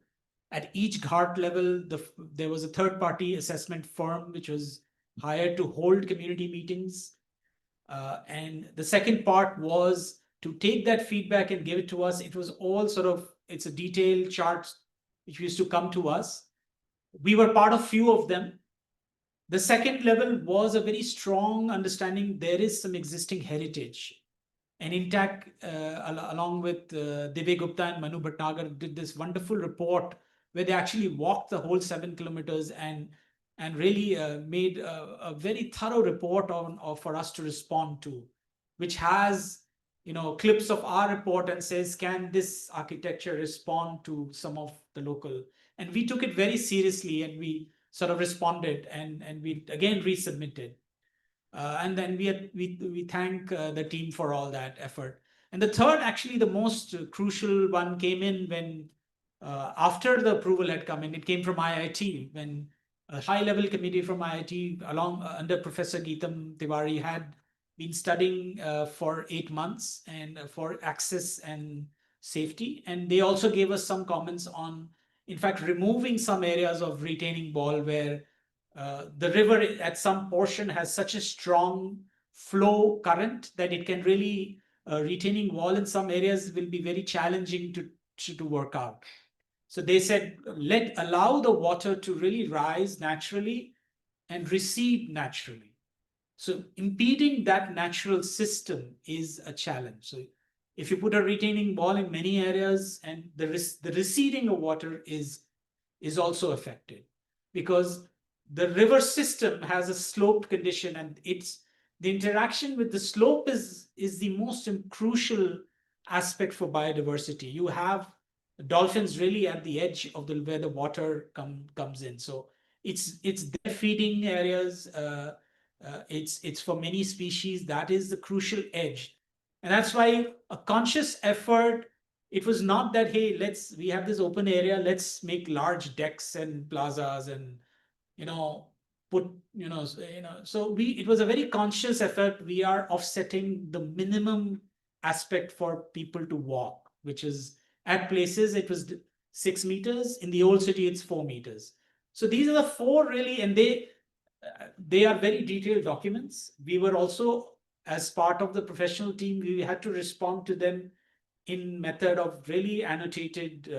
At each ghat level, there was a third-party assessment firm which was hired to hold community meetings. And the second part was to take that feedback and give it to us. It was all it's a detailed chart which used to come to us. We were part of few of them. The second level was a very strong understanding there is some existing heritage. And intact, along with Divya Gupta and Manu Bhatnagar, did this wonderful report where they actually walked the whole 7 kilometers and really made a very thorough report for us to respond to, which has clips of our report and says, can this architecture respond to some of the local? And we took it very seriously, and we sort of responded, and we again resubmitted. And then we thank the team for all that effort. And the third, actually the most crucial one, came in when after the approval had come in. It came from IIT, when a high level committee from IIT along under Professor Geetam Tiwari had been studying for 8 months and for access and safety. And they also gave us some comments on, in fact, removing some areas of retaining wall where the river at some portion has such a strong flow current that it can really retaining wall in some areas will be very challenging to work out. So they said, allow the water to really rise naturally and recede naturally. So impeding that natural system is a challenge. So if you put a retaining wall in many areas, and the receding of water is also affected, because the river system has a sloped condition, and it's the interaction with the slope is the most crucial aspect for biodiversity. You have dolphins really at the edge of where the water comes in, so it's their feeding areas. It's for many species that is the crucial edge, and that's why a conscious effort. It was not that, hey, we have this open area, let's make large decks and plazas and put, so it was a very conscious effort. We are offsetting the minimum aspect for people to walk, which is at places it was 6 meters. In the old city, it's 4 meters. So these are the four really, and they are very detailed documents. We were also, as part of the professional team, we had to respond to them in method of really annotated,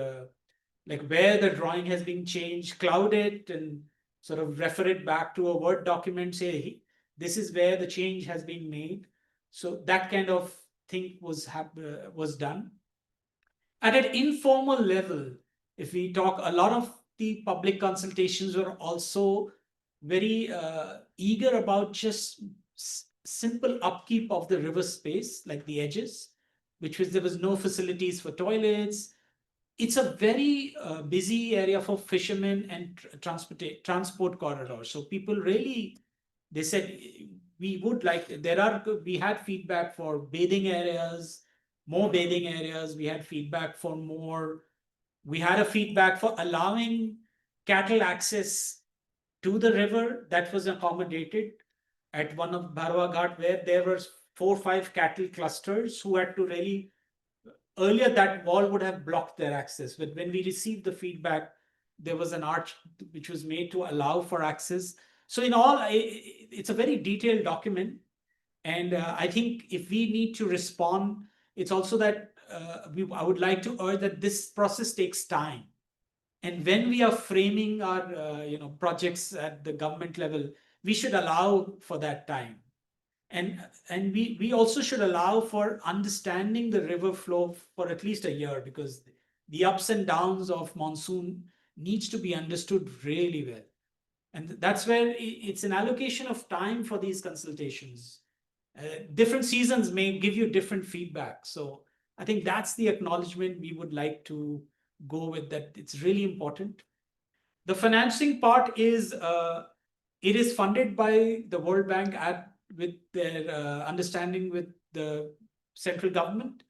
like where the drawing has been changed, cloud it, and sort of refer it back to a Word document, say, "Hey, this is where the change has been made." So that kind of thing was done. At an informal level, if we talk, a lot of the public consultations were also very eager about just simple upkeep of the river space, like the edges, which was there was no facilities for toilets. It's a very busy area for fishermen and transport corridors. So people really, they said, we would like, we had feedback for bathing areas, more bathing areas. We had feedback for more, we had a feedback for allowing cattle access to the river. That was accommodated at one of Bharwa Ghat, where there were 4 or 5 cattle clusters who had to really, earlier that wall would have blocked their access, but when we received the feedback, there was an arch which was made to allow for access. So in all, it's a very detailed document. And I think if we need to respond, it's also that I would like to urge that this process takes time. And when we are framing our projects at the government level, we should allow for that time. And we also should allow for understanding the river flow for at least a year, because the ups and downs of monsoon needs to be understood really well. And that's where it's an allocation of time for these consultations. Different seasons may give you different feedback. So I think that's the acknowledgement we would like to go with, that it's really important. The financing part is it is funded by the World Bank with their understanding with the central government.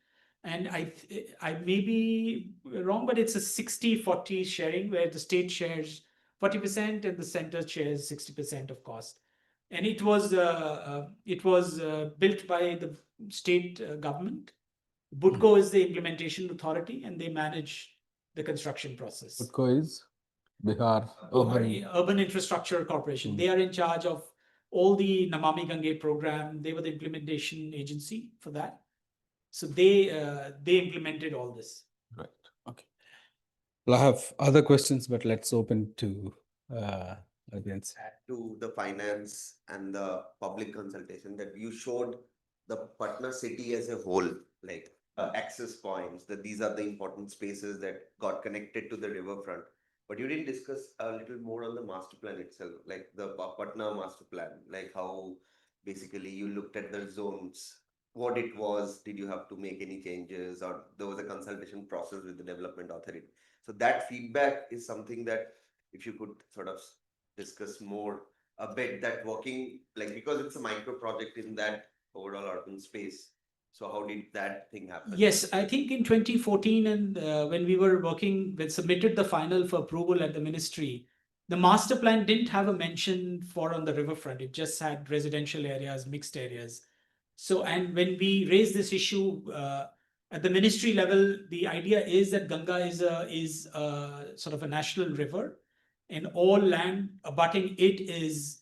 And I may be wrong, but it's a 60-40 sharing, where the state shares 40% and the center shares 60% of cost. And it was built by the state government. Budco is the implementation authority, and they manage the construction process. Utko is Bihar Urban Infrastructure Corporation. They are in charge of all the Namami Gange program. They were the implementation agency for that. So they implemented all this. Right. Okay. Well, I have other questions, but let's open to audience. Add to the finance and the public consultation, that you showed the Patna city as a whole, like access points, that these are the important spaces that got connected to the riverfront. But you didn't discuss a little more on the master plan itself, like the Patna master plan, like how basically you looked at the zones, what it was, did you have to make any changes, or there was a consultation process with the development authority. So that feedback is something that if you could sort of discuss more a bit, that working, like, because it's a micro project in that overall urban space. So how did that thing happen? Yes, I think in 2014, and when we were working, when submitted the final for approval at the ministry, the master plan didn't have a mention for on the riverfront. It just had residential areas, mixed areas. So, and when we raised this issue at the ministry level, the idea is that Ganga is sort of a national river, and all land abutting it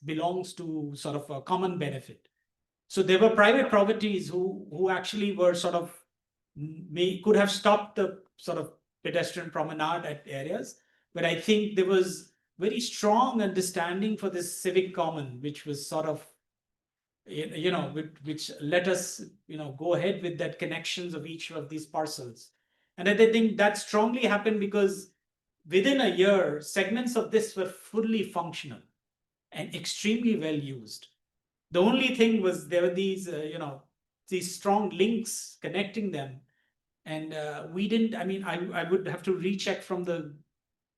belongs to sort of a common benefit. So there were private properties who actually were sort of could have stopped the sort of pedestrian promenade at areas, but I think there was very strong understanding for this civic common, which was sort of which let us go ahead with that connections of each of these parcels. And I think that strongly happened because within a year, segments of this were fully functional and extremely well used. The only thing was there were these strong links connecting them, and we didn't. I mean, I would have to recheck from the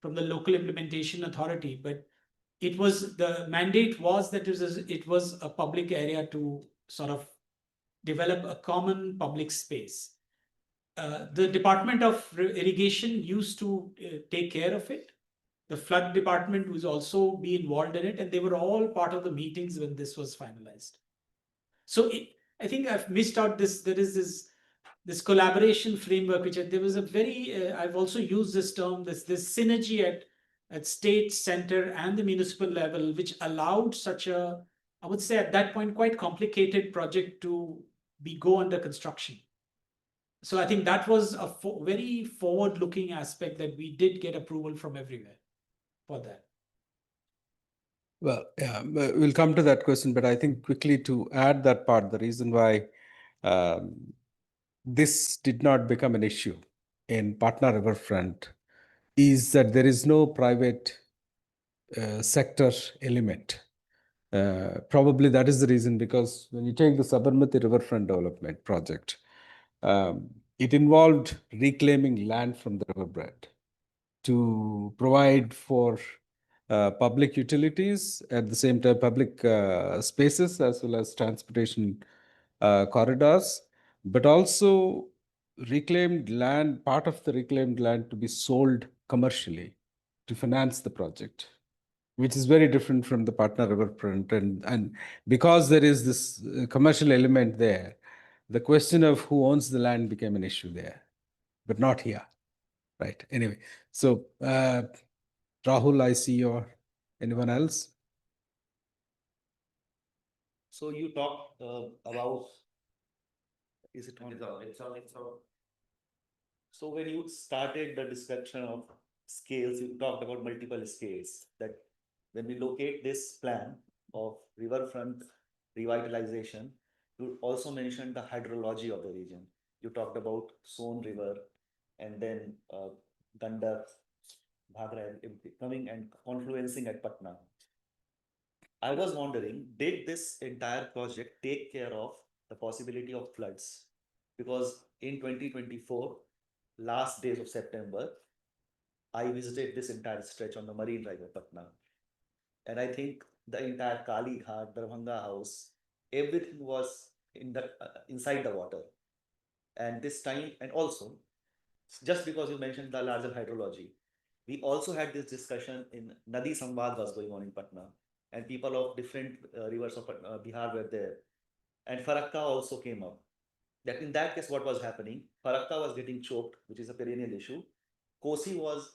local implementation authority, but it was, the mandate was that it was a public area to sort of develop a common public space. The Department of Irrigation used to take care of it, The flood department was also be involved in it, and they were all part of the meetings when this was finalized. So I think I've missed out this. There is this collaboration framework, which there was a very. I've also used this term. This synergy at state, center, and the municipal level, which allowed such a, I would say at that point, quite complicated project to go under construction. So I think that was a very forward-looking aspect that we did get approval from everywhere for that. Well, yeah, we'll come to that question, but I think quickly to add that part, the reason why this did not become an issue in Patna Riverfront is that there is no private sector element. Probably that is the reason, because when you take the Sabarmati Riverfront Development Project, it involved reclaiming land from the riverbed to provide for public utilities, at the same time public spaces as well as transportation corridors, but also reclaimed land, part of the reclaimed land to be sold commercially to finance the project, which is very different from the Patna Riverfront. And because there is this commercial element there, the question of who owns the land became an issue there, but not here. Right. Anyway, so Rahul, I see, or anyone else? So you talked about, is it on? It's on. So when you started the discussion of scales, you talked about multiple scales. That when we locate this plan of riverfront revitalization, you also mentioned the hydrology of the region. You talked about Son River and then Gandak, Bhagra coming and confluencing at Patna. I was wondering, did this entire project take care of the possibility of floods? Because in 2024, last days of September, I visited this entire stretch on the Marine Drive of Patna. And I think the entire Kali Ghat, Darbhanga house, everything was inside the water. And this time, and also, just because you mentioned the larger hydrology, we also had this discussion in Nadi Samvad was going on in Patna, and people of different rivers of Bihar were there. And Farakka also came up. That in that case, what was happening? Farakka was getting choked, which is a perennial issue. Kosi was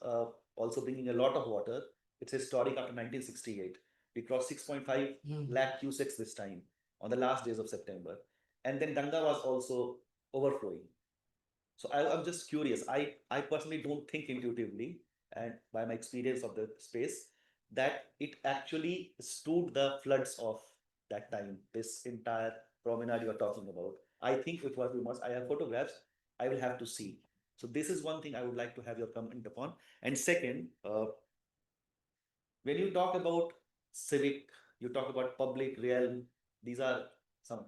also bringing a lot of water. It's historic after 1968. We crossed 6.5 lakh cusecs this time on the last days of September. And then Ganga was also overflowing. So I'm just curious. I personally don't think intuitively, and by my experience of the space, that it actually stood the floods of that time, this entire promenade you are talking about. I think it was, we must, I have photographs, I will have to see. So this is one thing I would like to have your comment upon. And second, when you talk about civic, you talk about public realm, these are some,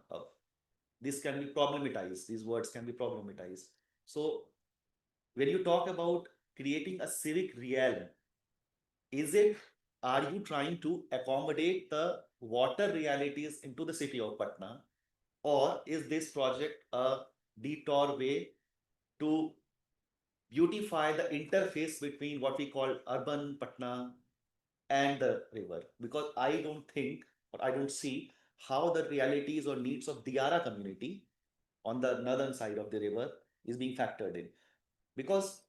this can be problematized, these words can be problematized. So when you talk about creating a civic realm, is it, are you trying to accommodate the water realities into the city of Patna, or is this project a detour way to beautify the interface between what we call urban Patna and the river? Because I don't think, or I don't see how the realities or needs of Diara community on the northern side of the river is being factored in. Because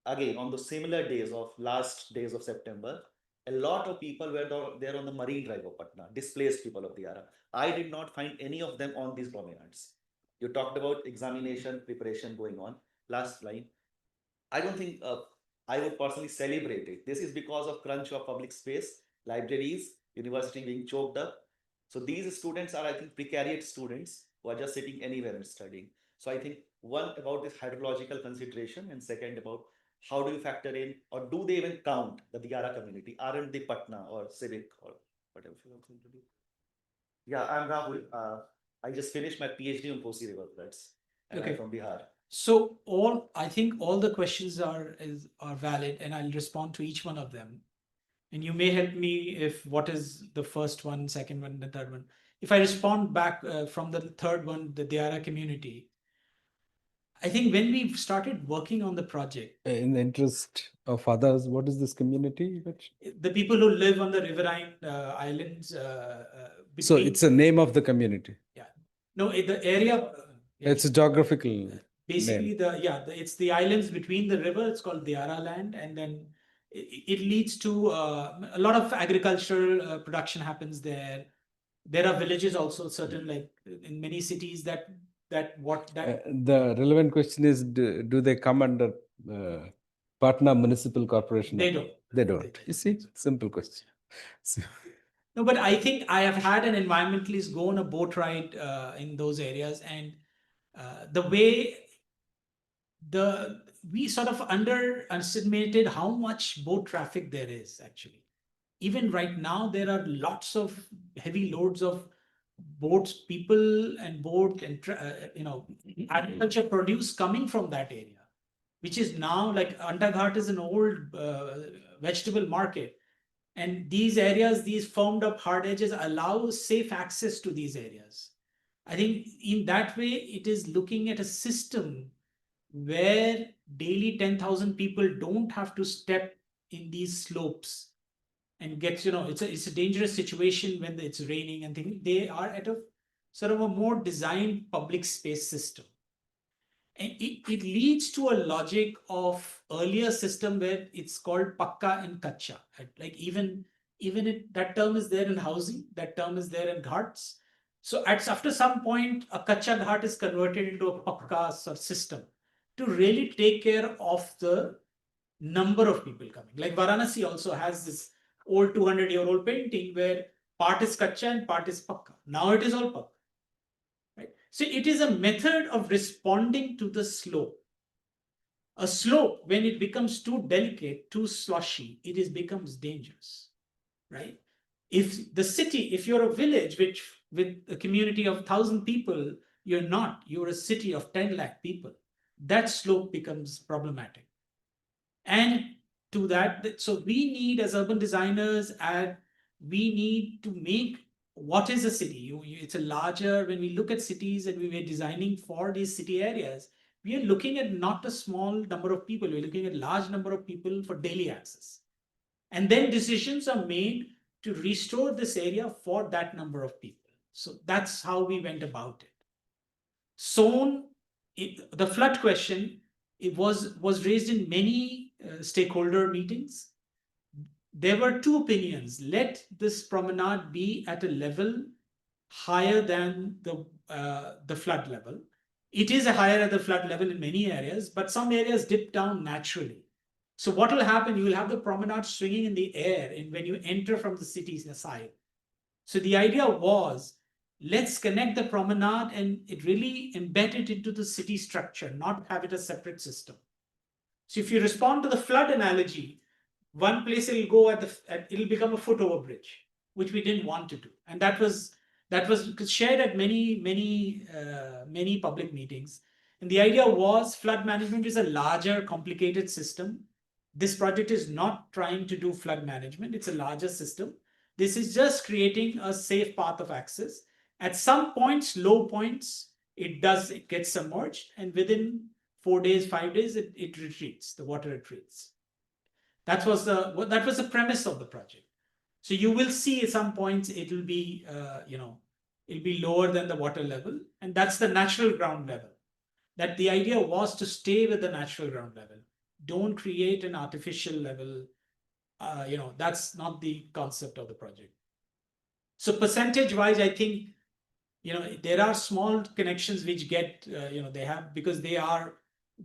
again, on the similar days of last days of September, a lot of people were there on the Marine Drive of Patna, displaced people of Diara. I did not find any of them on these promenades. You talked about examination preparation going on. Last line, I don't think I would personally celebrate it. This is because of crunch of public space, libraries, university being choked up. So these students are, I think, precarious students who are just sitting anywhere and studying. So I think one about this hydrological consideration, and second about how do you factor in, or do they even count the Diara community? Aren't they Patna or civic or whatever? Yeah, I'm Rahul. I just finished my PhD on Kosi River floods, and I'm from Bihar. So I think all the questions are valid, and I'll respond to each one of them. And you may help me if what is the first one, second one, the third one. If I respond back from the third one, the Diara community, I think when we started working on the project, In the interest of others, what is this community? the people who live on the riverine islands. So Between, it's the name of the community. yeah, no, the area. It's a geographical Basically name. it's the islands between the river. It's called Diara land, and then it leads to a lot of agricultural production happens there. There are villages also, certain, like in many cities, that The relevant question is, do they come under Patna Municipal Corporation? They don't. They don't. You see, simple question. No, but I think I have had an environmentalist go on a boat ride in those areas, and the way we sort of underestimated how much boat traffic there is actually. Even right now, there are lots of heavy loads of boats, people and boat and agriculture produce coming from that area, which is now like Andaghat is an old vegetable market. And these areas, these formed up hard edges allow safe access to these areas. I think in that way, it is looking at a system where daily 10,000 people don't have to step in these slopes and gets, it's a dangerous situation when it's raining and things. They are at a sort of a more designed public space system. And it leads to a logic of earlier system where it's called pakka and kacha. Like even that term is there in housing, that term is there in ghats. So after some point, a kacha ghat is converted into a pakka sort of system to really take care of the number of people coming. Like Varanasi also has this old 200-year-old painting where part is kacha and part is pakka. Now it is all pakka. Right? So it is a method of responding to the slope. A slope, when it becomes too delicate, too slushy, becomes dangerous. Right? If the city, if you're a village with a community of 1,000 people, you're a city of 10 lakh people. That slope becomes problematic. And to that, so we need, as urban designers, we need to make what is a city. It's a larger, when we look at cities and we were designing for these city areas, we are looking at not a small number of people, we're looking at large number of people for daily access. And then decisions are made to restore this area for that number of people. So that's how we went about it. Sown, the flood question, it was raised in many stakeholder meetings. There were two opinions. Let this promenade be at a level higher than the flood level. It is higher at the flood level in many areas, but some areas dip down naturally. So what will happen? You will have the promenade swinging in the air and when you enter from the city's side. So the idea was, let's connect the promenade and it really embed it into the city structure, not have it a separate system. So if you respond to the flood analogy, one place it'll go it'll become a foot over bridge, which we didn't want to do. And that was shared at many public meetings. And the idea was, flood management is a larger, complicated system. This project is not trying to do flood management. It's a larger system. This is just creating a safe path of access. At some points, low points, it gets submerged, and within 4 days, 5 days, it retreats, the water retreats. That was the premise of the project. So you will see at some points it'll be it'll be lower than the water level, and that's the natural ground level. That the idea was to stay with the natural ground level. Don't create an artificial level. That's not the concept of the project. So percentage-wise, I think there are small connections which get they have, because they are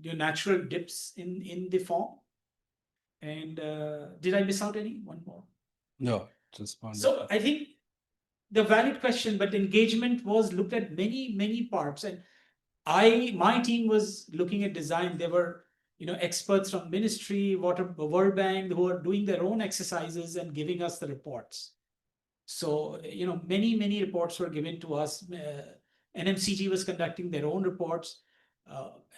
natural dips in the form. And did I miss out any? One more? No, just one. So I think the valid question, but engagement was looked at many parts, and my team was looking at design. There were experts from ministry, World Bank, who are doing their own exercises and giving us the reports. So many reports were given to us. NMCG was conducting their own reports,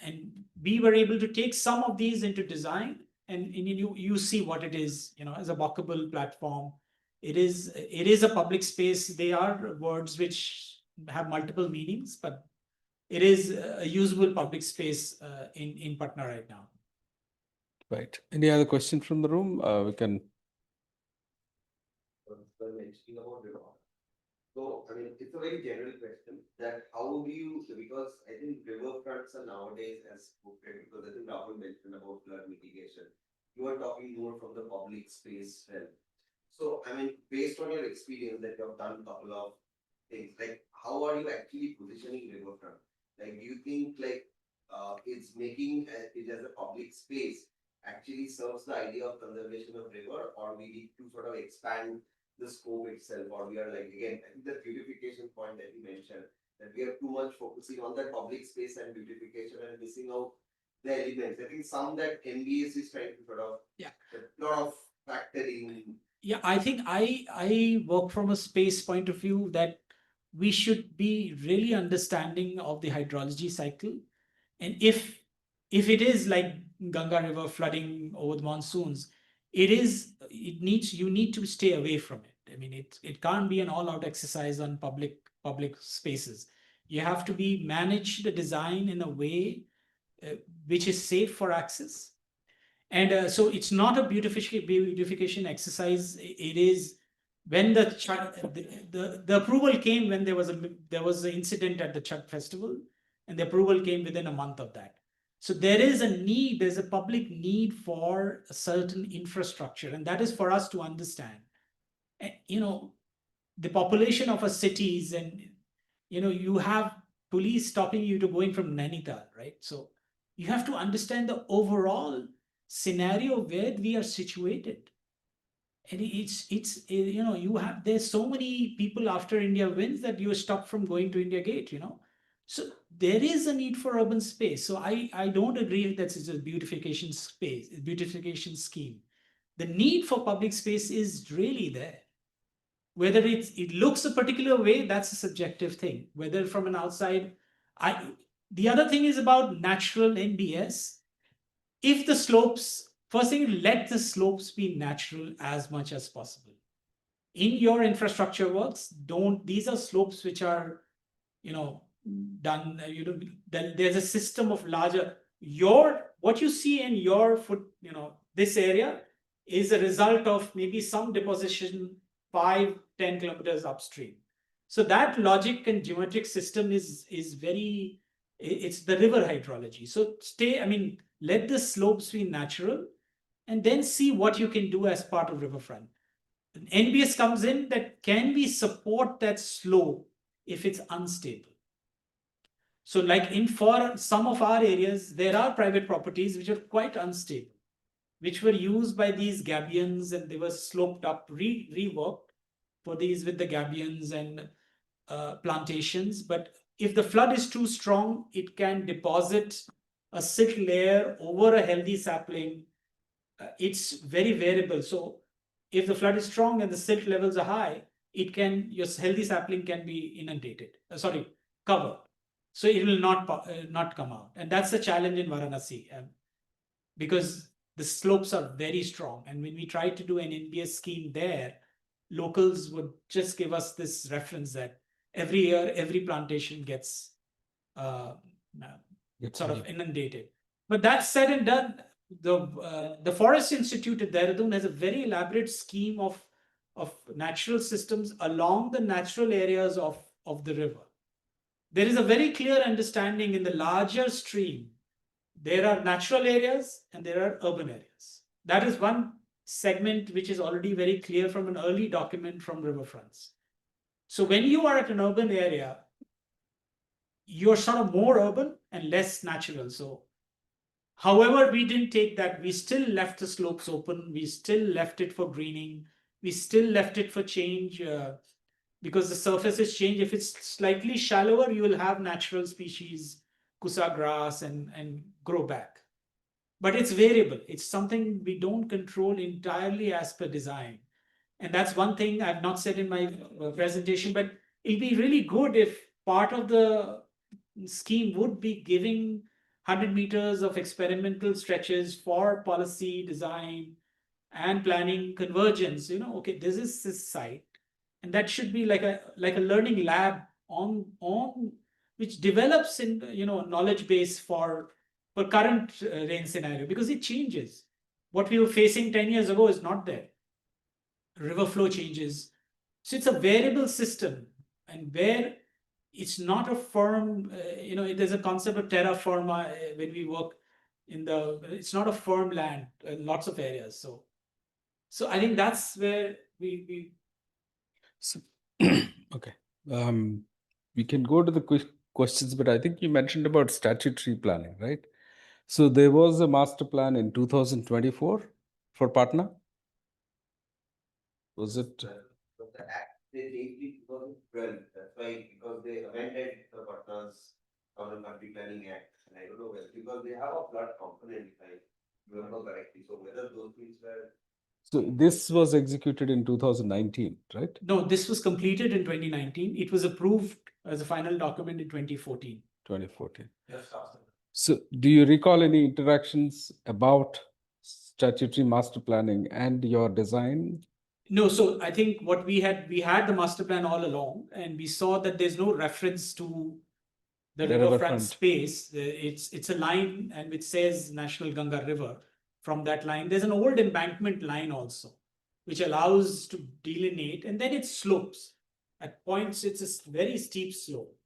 and we were able to take some of these into design. And you see what it is, as a walkable platform. It is a public space. They are words which have multiple meanings, but it is a usable public space in Patna right now. Right. Any other question from the room? We can. Mentioning about river. So, I mean, it's a very general question that how do you, because I think riverfronts are nowadays as spoken, because I think Rahul mentioned about flood mitigation. You are talking more from the public space realm. So, I mean, based on your experience that you have done a couple of things, like how are you actually positioning riverfront? Like, do you think like it's making it as a public space actually serves the idea of conservation of river, or we need to sort of expand the scope itself, or we are like, again, I think the beautification point that you mentioned, that we are too much focusing on that public space and beautification and missing out the elements. I think some that NBS is trying to sort of, Yeah. a lot of factoring. Yeah, I think I work from a space point of view that we should be really understanding of the hydrology cycle. And if it is like Ganga River flooding over the monsoons, you need to stay away from it. I mean, it can't be an all-out exercise on public spaces. You have to be manage the design in a way which is safe for access. And so it's not a beautification exercise. It is when the approval came when there was an incident at the Chhat festival, and the approval came within a month of that. So there's a public need for a certain infrastructure, and that is for us to understand. And, the population of a cities, and you have police stopping you to going from Nainital, right? So you have to understand the overall scenario where we are situated. And there's so many people after India wins that you're stopped from going to India Gate. So there is a need for urban space. So I don't agree that it's a beautification scheme. The need for public space is really there. Whether it looks a particular way, that's a subjective thing. Whether from an outside, the other thing is about natural NBS. If the slopes, first thing, let the slopes be natural as much as possible. In your infrastructure works, these are slopes which are, done, there's a system of larger, what you see in your this area is a result of maybe some deposition 5-10 kilometers upstream. So that logic and geometric system is very, it's the river hydrology. So let the slopes be natural, and then see what you can do as part of riverfront. An NBS comes in that can we support that slope if it's unstable. So for some of our areas, there are private properties which are quite unstable, which were used by these gabions, and they were sloped up, reworked for these with the gabions and plantations. But if the flood is too strong, it can deposit a silt layer over a healthy sapling. It's very variable. So if the flood is strong and the silt levels are high, your healthy sapling can be inundated, covered. So it will not come out. And that's the challenge in Varanasi, because the slopes are very strong. And when we tried to do an NBS scheme there, locals would just give us this reference that every year, every plantation gets sort of inundated. But that's said and done. The Forest Institute at Dehradun has a very elaborate scheme of natural systems along the natural areas of the river. There is a very clear understanding in the larger stream. There are natural areas and there are urban areas. That is one segment which is already very clear from an early document from Riverfronts. So when you are at an urban area, you're sort of more urban and less natural. So, however, we didn't take that. We still left the slopes open. We still left it for greening. We still left it for change. Because the surface is changed. If it's slightly shallower, you will have natural species, kusa grass, and grow back. But it's variable. It's something we don't control entirely as per design. And that's one thing I've not said in my presentation, but it'd be really good if part of the scheme would be giving 100 meters of experimental stretches for policy design and planning convergence. Okay, this is this site. And that should be like a learning lab on which develops in knowledge base for current rain scenario, because it changes. What we were facing 10 years ago is not there. River flow changes. So it's a variable system, and where it's not a firm, there's a concept of terra firma when we work it's not a firm land in lots of areas. So I think that's where we So, okay. We can go to the questions, but I think you mentioned about statutory planning, right? So there was a master plan in 2024 for Patna. Was it? But the act, they changed it 2012, that's why, because they amended the Patna's Town and Country Planning Act, and I don't know whether, because they have a flood component, if I remember correctly, so whether those things were. So this was executed in 2019, right? No, this was completed in 2019. It was approved as a final document in 2014. 2014. Yes, So do you recall any interactions about statutory master planning and your design? No, so I think what we had the master plan all along, and we saw that there's no reference to the The riverfront riverfront. space. It's a line and which says National Ganga River. From that line, there's an old embankment line also, which allows to delineate, and then it slopes. At points, it's a very steep slope.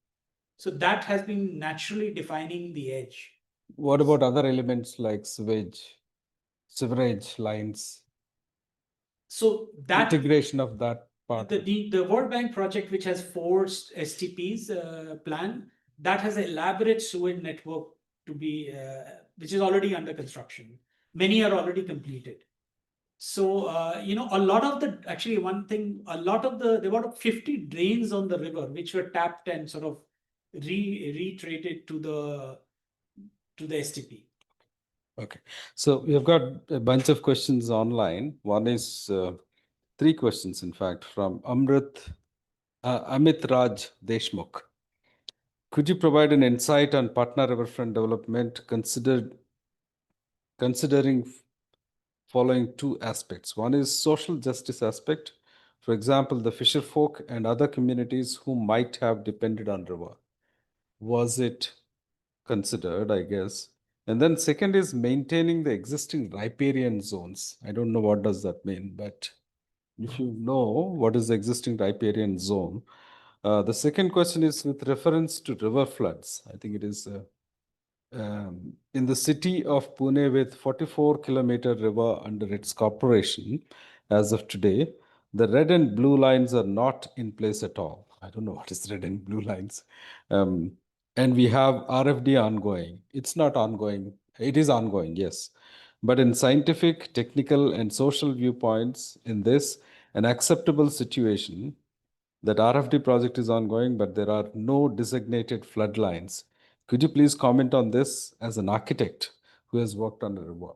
So that has been naturally defining the edge. What about other elements like sewerage lines, So that integration of that part? the World Bank project, which has four STPs plan, that has an elaborate sewage network to be, which is already under construction. Many are already completed. So, a lot of there were about 50 drains on the river, which were tapped and sort of retreated to the STP. Okay. So we have got a bunch of questions online. One is three questions, in fact, from Amit Raj Deshmukh. Could you provide an insight on Patna riverfront development considering following two aspects? One is social justice aspect. For example, the fisher folk and other communities who might have depended on river. Was it considered, I guess? And then second is maintaining the existing riparian zones. I don't know what does that mean, but if you know what is the existing riparian zone. The second question is with reference to river floods. I think it is in the city of Pune with 44-kilometer river under its corporation as of today, the red and blue lines are not in place at all. I don't know what is red and blue lines. And we have RFD ongoing. It's not ongoing. It is ongoing, yes. But in scientific, technical, and social viewpoints, in this, an acceptable situation that RFD project is ongoing, but there are no designated flood lines. Could you please comment on this as an architect who has worked on the river?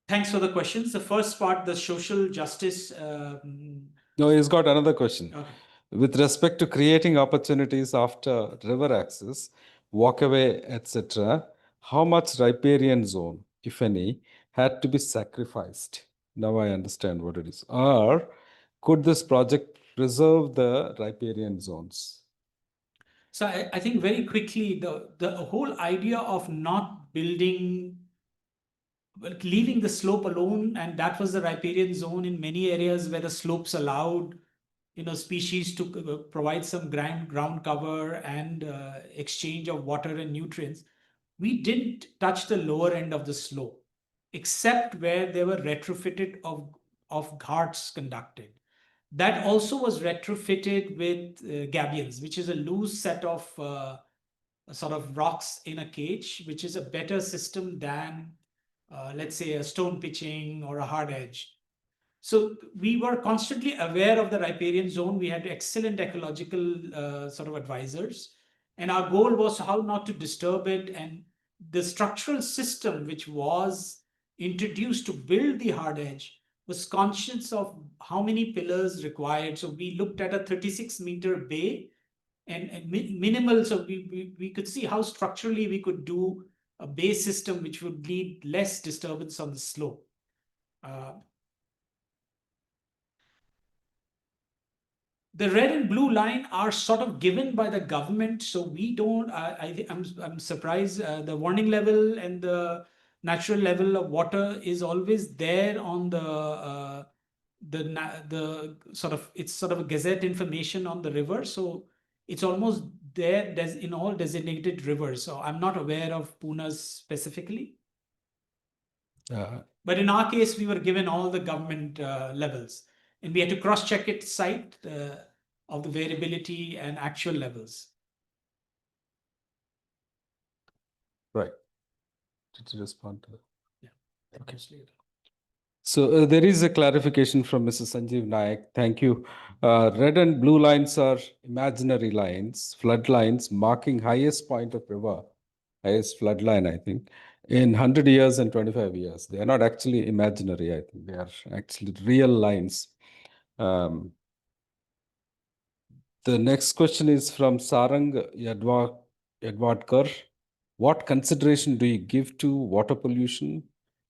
Thanks for the questions. The first part, the social justice. No, he's got another question. Okay. With respect to creating opportunities after river access, walkaway, etc., how much riparian zone, if any, had to be sacrificed? Now I understand what it is. Or could this project preserve the riparian zones? So I think very quickly, the whole idea of not building, leaving the slope alone, and that was the riparian zone in many areas where the slopes allowed species to provide some ground cover and exchange of water and nutrients. We didn't touch the lower end of the slope, except where they were retrofitted of ghats conducted. That also was retrofitted with gabions, which is a loose set of sort of rocks in a cage, which is a better system than, let's say, a stone pitching or a hard edge. So we were constantly aware of the riparian zone. We had excellent ecological sort of advisors, and our goal was how not to disturb it. And the structural system which was introduced to build the hard edge was conscious of how many pillars required. So we looked at a 36-meter bay and minimal. So we could see how structurally we could do a bay system which would lead less disturbance on the slope. The red and blue line are sort of given by the government, so we don't. I'm surprised. The warning level and the natural level of water is always there on the sort of, it's sort of a gazette information on the river, so it's almost there in all designated rivers. So I'm not aware of Puna's specifically. But in our case, we were given all the government levels, and we had to cross-check it site of the variability and actual levels. Right. Did you respond to that? Yeah. Okay. So there is a clarification from Mr. Sanjeev Nayak. Thank you. Red and blue lines are imaginary lines, flood lines marking highest point of river, highest flood line, I think, in 100 years and 25 years. They are not actually imaginary, I think. They are actually real lines. The next question is from Sarang Yadwadkar. What consideration do you give to water pollution,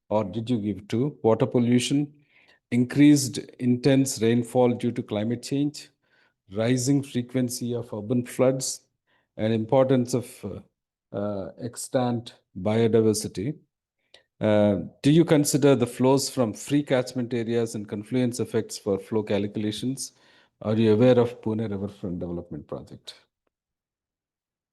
or did you give to water pollution, increased intense rainfall due to climate change, rising frequency of urban floods, and importance of extant biodiversity? Do you consider the flows from free catchment areas and confluence effects for flow calculations? Are you aware of Pune Riverfront Development Project?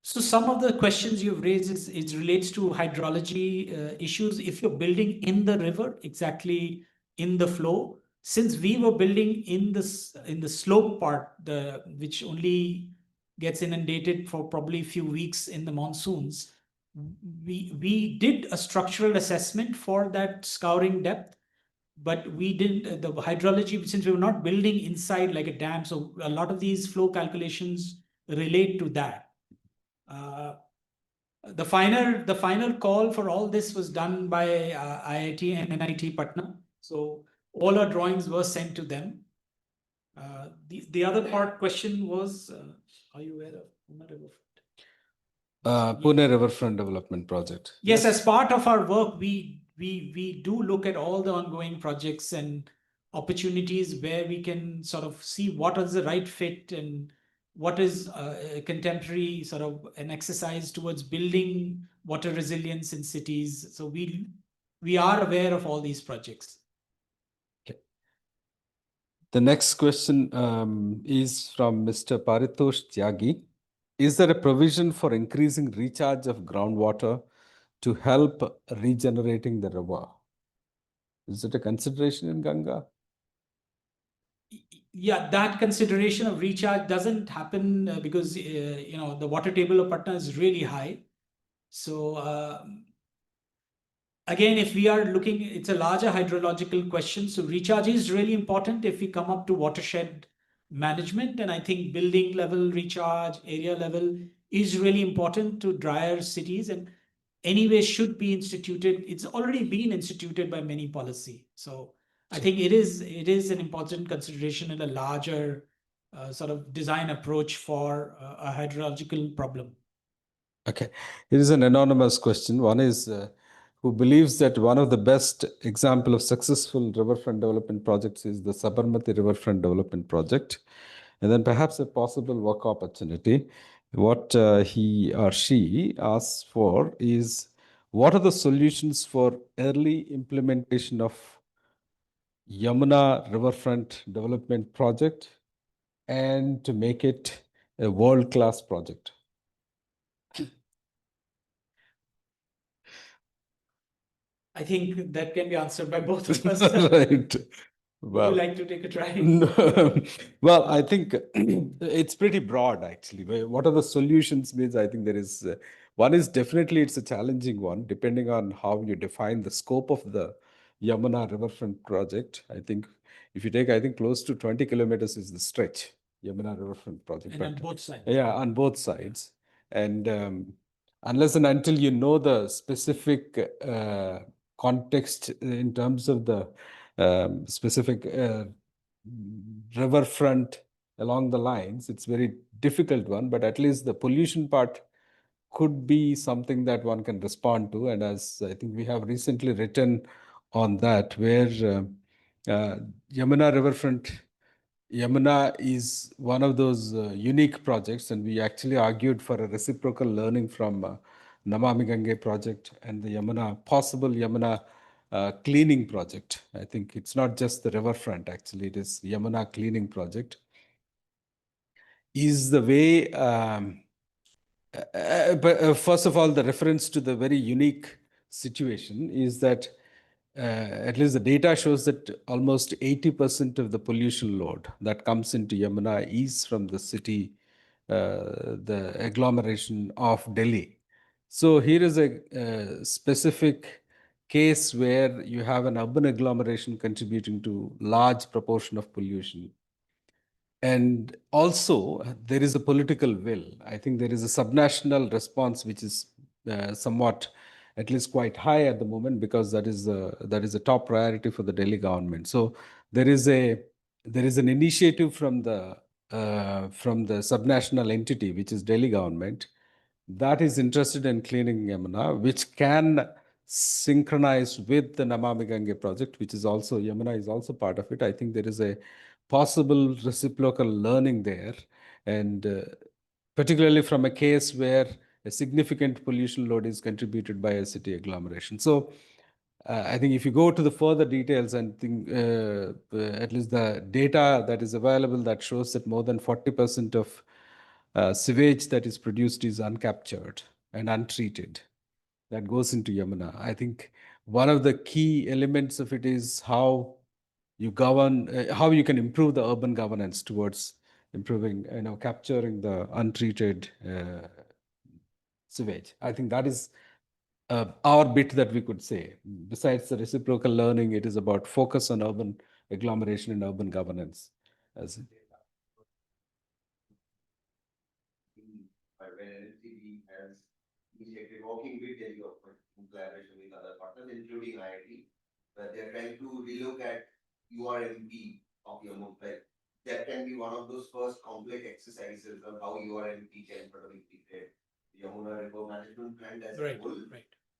So some of the questions you've raised is relates to hydrology issues. If you're building in the river, exactly in the flow, since we were building in the slope part, which only gets inundated for probably a few weeks in the monsoons, we did a structural assessment for that scouring depth, but we didn't the hydrology, since we were not building inside like a dam, so a lot of these flow calculations relate to that. The final call for all this was done by IIT and NIT Patna. So all our drawings were sent to them. The other part question was, are you aware of Pune Riverfront? Pune Riverfront Development Project. Yes, as part of our work, we do look at all the ongoing projects and opportunities where we can sort of see what is the right fit and what is a contemporary sort of an exercise towards building water resilience in cities. So we are aware of all these projects. Okay. The next question is from Mr. Paritosh Tyagi. Is there a provision for increasing recharge of groundwater to help regenerating the river? Is it a consideration in Ganga? Yeah, that consideration of recharge doesn't happen because the water table of Patna is really high. So again, if we are looking, it's a larger hydrological question. So recharge is really important if we come up to watershed management. And I think building level recharge, area level is really important to drier cities, and anyway should be instituted. It's already been instituted by many policy. So I think it is an important consideration in a larger sort of design approach for a hydrological problem. Okay, it is an anonymous question. One is who believes that one of the best example of successful riverfront development projects is the Sabarmati Riverfront Development Project, and then perhaps a possible work opportunity. What he or she asks for is, what are the solutions for early implementation of Yamuna Riverfront Development Project and to make it a world-class project? I think that can be answered by both of us. Right. Would you like to take a try? No. Well, I think it's pretty broad, actually. What are the solutions means, I think there is, one is definitely it's a challenging one, depending on how you define the scope of the Yamuna Riverfront project. I think if you take, I think close to 20 kilometers is the stretch, Yamuna Riverfront project. And on both sides. Yeah, on both sides. And unless and until you know the specific context in terms of the specific riverfront along the lines, it's very difficult one, but at least the pollution part could be something that one can respond to. And as I think we have recently written on that, where Yamuna Riverfront Yamuna is one of those unique projects, and we actually argued for a reciprocal learning from Namami Gange project and the Yamuna, possible Yamuna cleaning project. I think it's not just the riverfront, actually, it is Yamuna cleaning project. Is the way, but first of all, the reference to the very unique situation is that at least the data shows that almost 80% of the pollution load that comes into Yamuna is from the city, the agglomeration of Delhi. So here is a specific case where you have an urban agglomeration contributing to large proportion of pollution. And also, there is a political will. I think there is a subnational response, which is somewhat, at least quite high at the moment, because that is a top priority for the Delhi government. So there is an initiative from the subnational entity, which is Delhi government, that is interested in cleaning Yamuna, which can synchronize with the Namami Gange project, which is also, Yamuna is also part of it. I think there is a possible reciprocal learning there, and particularly from a case where a significant pollution load is contributed by a city agglomeration. So I think if you go to the further details and think, at least the data that is available that shows that more than 40% of sewage that is produced is uncaptured and untreated. That goes into Yamuna. I think one of the key elements of it is how you govern, how you can improve the urban governance towards improving, capturing the untreated sewage. I think that is our bit that we could say. Besides the reciprocal learning, it is about focus on urban agglomeration and urban governance. As Where NLCD has initiated working with Delhi government in collaboration with other partners, including IIT, where they're trying to relook at URMP of your move. Like that can be one of those first complex exercises on how URMP can sort of integrate the Yamuna River Management Plan as a whole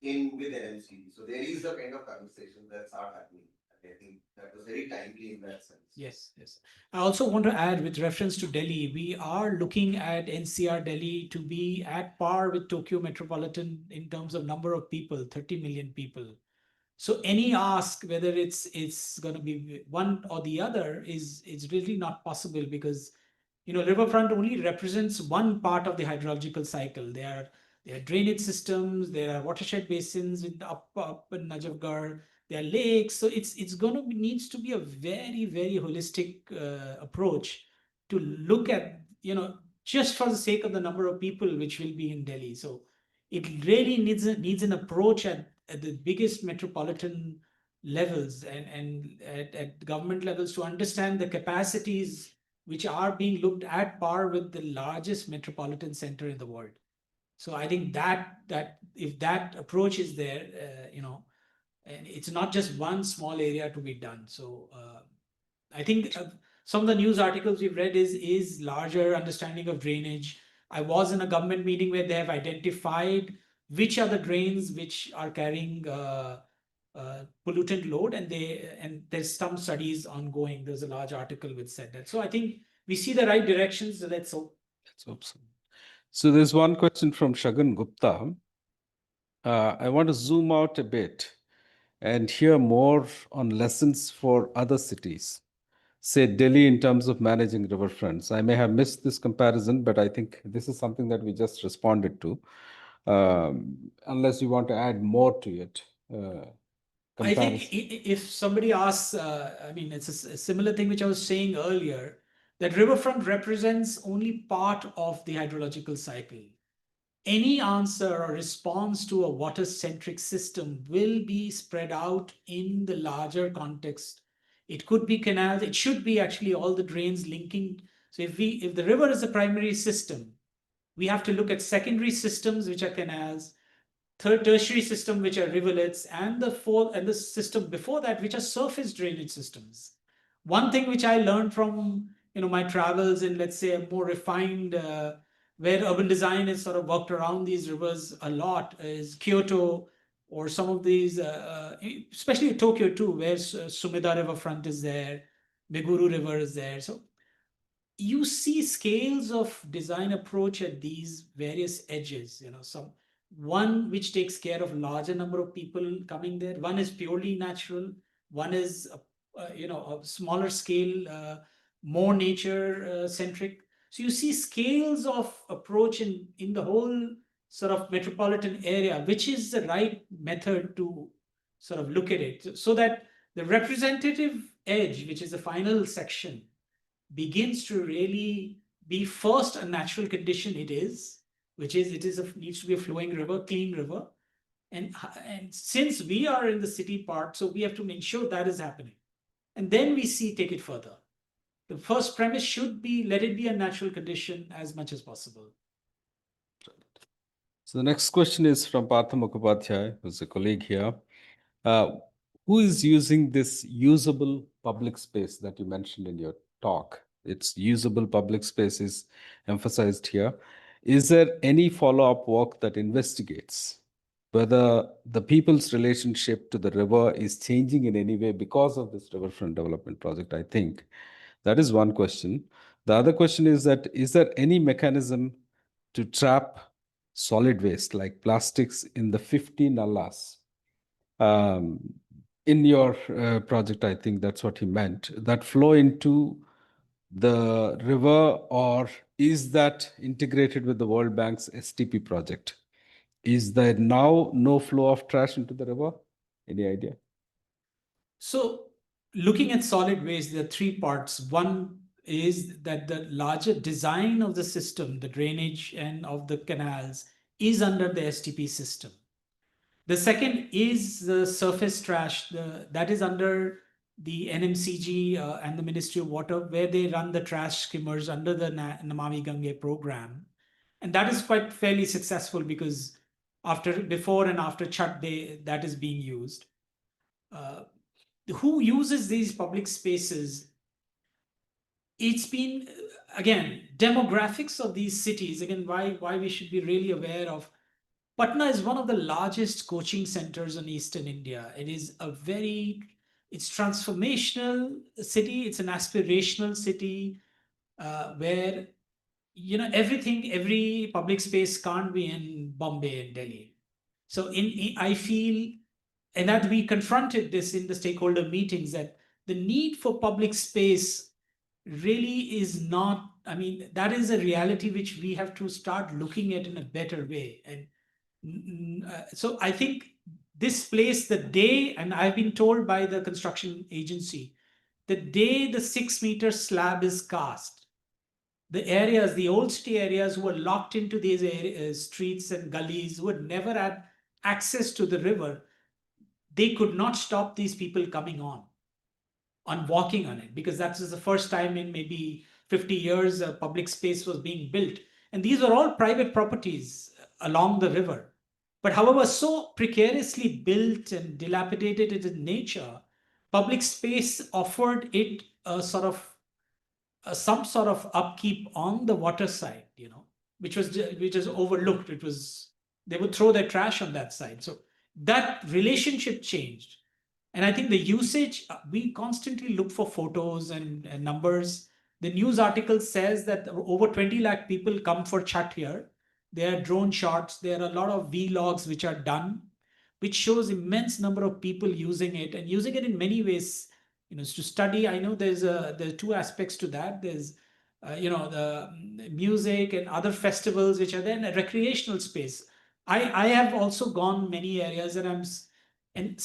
in with NLCD. So there is a kind of conversation that's start happening. And I think that was very timely in that sense. Yes, yes. I also want to add, with reference to Delhi, we are looking at NCR Delhi to be at par with Tokyo Metropolitan in terms of number of people, 30 million people. So any ask, whether it's going to be one or the other, is really not possible, because riverfront only represents one part of the hydrological cycle. There are drainage systems, there are watershed basins up in Najafgarh, there are lakes. So it's going to needs to be a very, very holistic approach to look at, just for the sake of the number of people which will be in Delhi. So it really needs an approach at the biggest metropolitan levels and at government levels, to understand the capacities which are being looked at par with the largest metropolitan center in the world. So I think that if that approach is there, and it's not just one small area to be done. So I think some of the news articles we've read is larger understanding of drainage. I was in a government meeting where they have identified which are the drains which are carrying pollutant load, and there's some studies ongoing. There's a large article which said that. So I think we see the right directions. So let's hope. Let's hope so. So there's one question from Shagun Gupta. I want to zoom out a bit and hear more on lessons for other cities, say Delhi, in terms of managing riverfronts. I may have missed this comparison, but I think this is something that we just responded to. Unless you want to add more to it. I think if somebody asks, I mean, it's a similar thing which I was saying earlier, that riverfront represents only part of the hydrological cycle. Any answer or response to a water-centric system will be spread out in the larger context. It could be canals, it should be actually all the drains linking. So if the river is a primary system, we have to look at secondary systems, which are canals, tertiary system, which are rivulets, and the system before that, which are surface drainage systems. One thing which I learned from my travels in, let's say, a more refined where urban design has sort of worked around these rivers a lot, is Kyoto, or some of these, especially Tokyo too, where Sumida riverfront is there, Meguru River is there. So you see scales of design approach at these various edges, some one which takes care of larger number of people coming there, one is purely natural, one is a smaller scale, more nature centric. So you see scales of approach in the whole sort of metropolitan area, which is the right method to sort of look at it, so that the representative edge, which is the final section, begins to really be first a natural condition. It is, which is it is needs to be a flowing river, clean river, and since we are in the city part, so we have to ensure that is happening, and then we see take it further. The first premise should be let it be a natural condition as much as possible. So the next question is from Partha Mukhopadhyay, who's a colleague here. Uh, who is using this usable public space that you mentioned in your talk? It's usable public space is emphasized here. Is there any follow-up work that investigates whether the people's relationship to the river is changing in any way because of this riverfront development project? I think that is one question. The other question is that is there any mechanism to trap solid waste like plastics in the 50 nallas? Um, in your project, I think that's what he meant, that flow into the river, or is that integrated with the World Bank's STP project? Is there now no flow of trash into the river? Any idea? So, looking at solid waste, there are three parts. One is that the larger design of the system, the drainage and of the canals, is under the STP system. The second is the surface trash, that is under the NMCG and the Ministry of Water, where they run the trash skimmers under the Namami Gange program. And that is quite fairly successful because before and after Chhat, that is being used. Who uses these public spaces? It's been, again, demographics of these cities, again, why we should be really aware of. Patna is one of the largest coaching centers in Eastern India. It's transformational city. It's an aspirational city where, every public space can't be in Bombay and Delhi. So I feel, and that we confronted this in the stakeholder meetings, that the need for public space really is not, I mean, that is a reality which we have to start looking at in a better way. And so I think this place, the day, and I've been told by the construction agency, the day the 6-meter slab is cast, the old city areas who were locked into these streets and gullies, who had never had access to the river, they could not stop these people coming on walking on it, because that was the first time in maybe 50 years a public space was being built. And these were all private properties along the river. But however, so precariously built and dilapidated it in nature, public space offered it a sort of some sort of upkeep on the water side, which was overlooked. It was, they would throw their trash on that side. So that relationship changed. And I think the usage, we constantly look for photos and numbers. The news article says that over 20 lakh people come for Chhat here. There are drone shots. There are a lot of vlogs which are done, which shows immense number of people using it, and using it in many ways, to study. I know there are two aspects to that. There's the music and other festivals which are then a recreational space. I have also gone many areas, and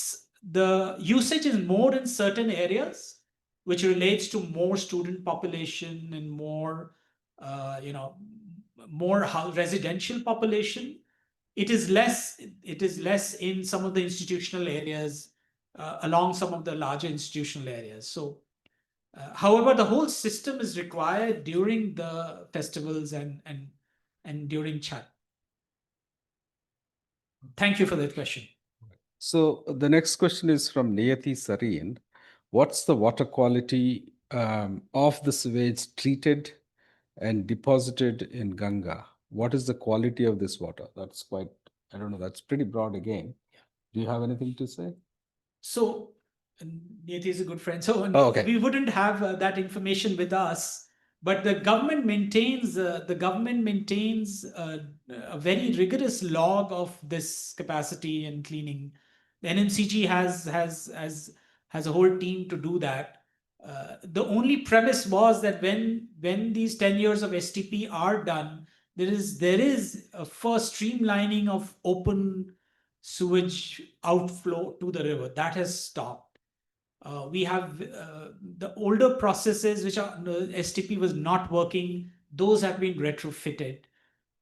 the usage is more in certain areas, which relates to more student population and more more residential population. It is less in some of the institutional areas, along some of the larger institutional areas. So however, the whole system is required during the festivals and during Chhat. Thank you for that question. So the next question is from Niyati Sareen. What's the water quality of the sewage treated and deposited in Ganga? What is the quality of this water? That's quite, I don't know, that's pretty broad again. Do you have anything to say? So Niyati is a good friend. So Oh, okay. we wouldn't have that information with us. But the government maintains a very rigorous log of this capacity and cleaning. The NMCG has a whole team to do that. The only premise was that when these 10 years of STP are done, there is a first streamlining of open sewage outflow to the river. That has stopped. We have the older processes which are STP was not working. Those have been retrofitted.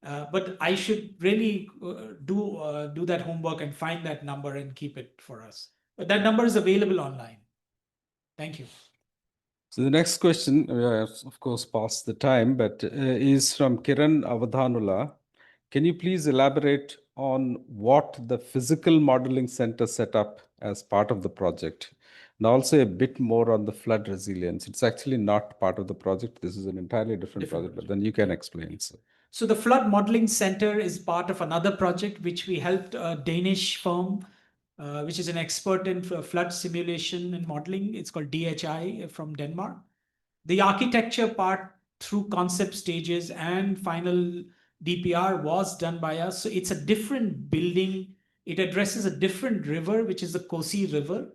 But I should really do that homework and find that number and keep it for us. But that number is available online. Thank you. So the next question, we have of course past the time, but is from Kiran Avadhanula. Can you please elaborate on what the physical modeling center set up as part of the project? And also a bit more on the flood resilience. It's actually not part of the project. This is an entirely different project, but then you can explain. So the Flood Modeling Center is part of another project which we helped a Danish firm, which is an expert in flood simulation and modeling. It's called DHI from Denmark. The architecture part through concept stages and final DPR was done by us. So it's a different building. It addresses a different river, which is the Kosi River,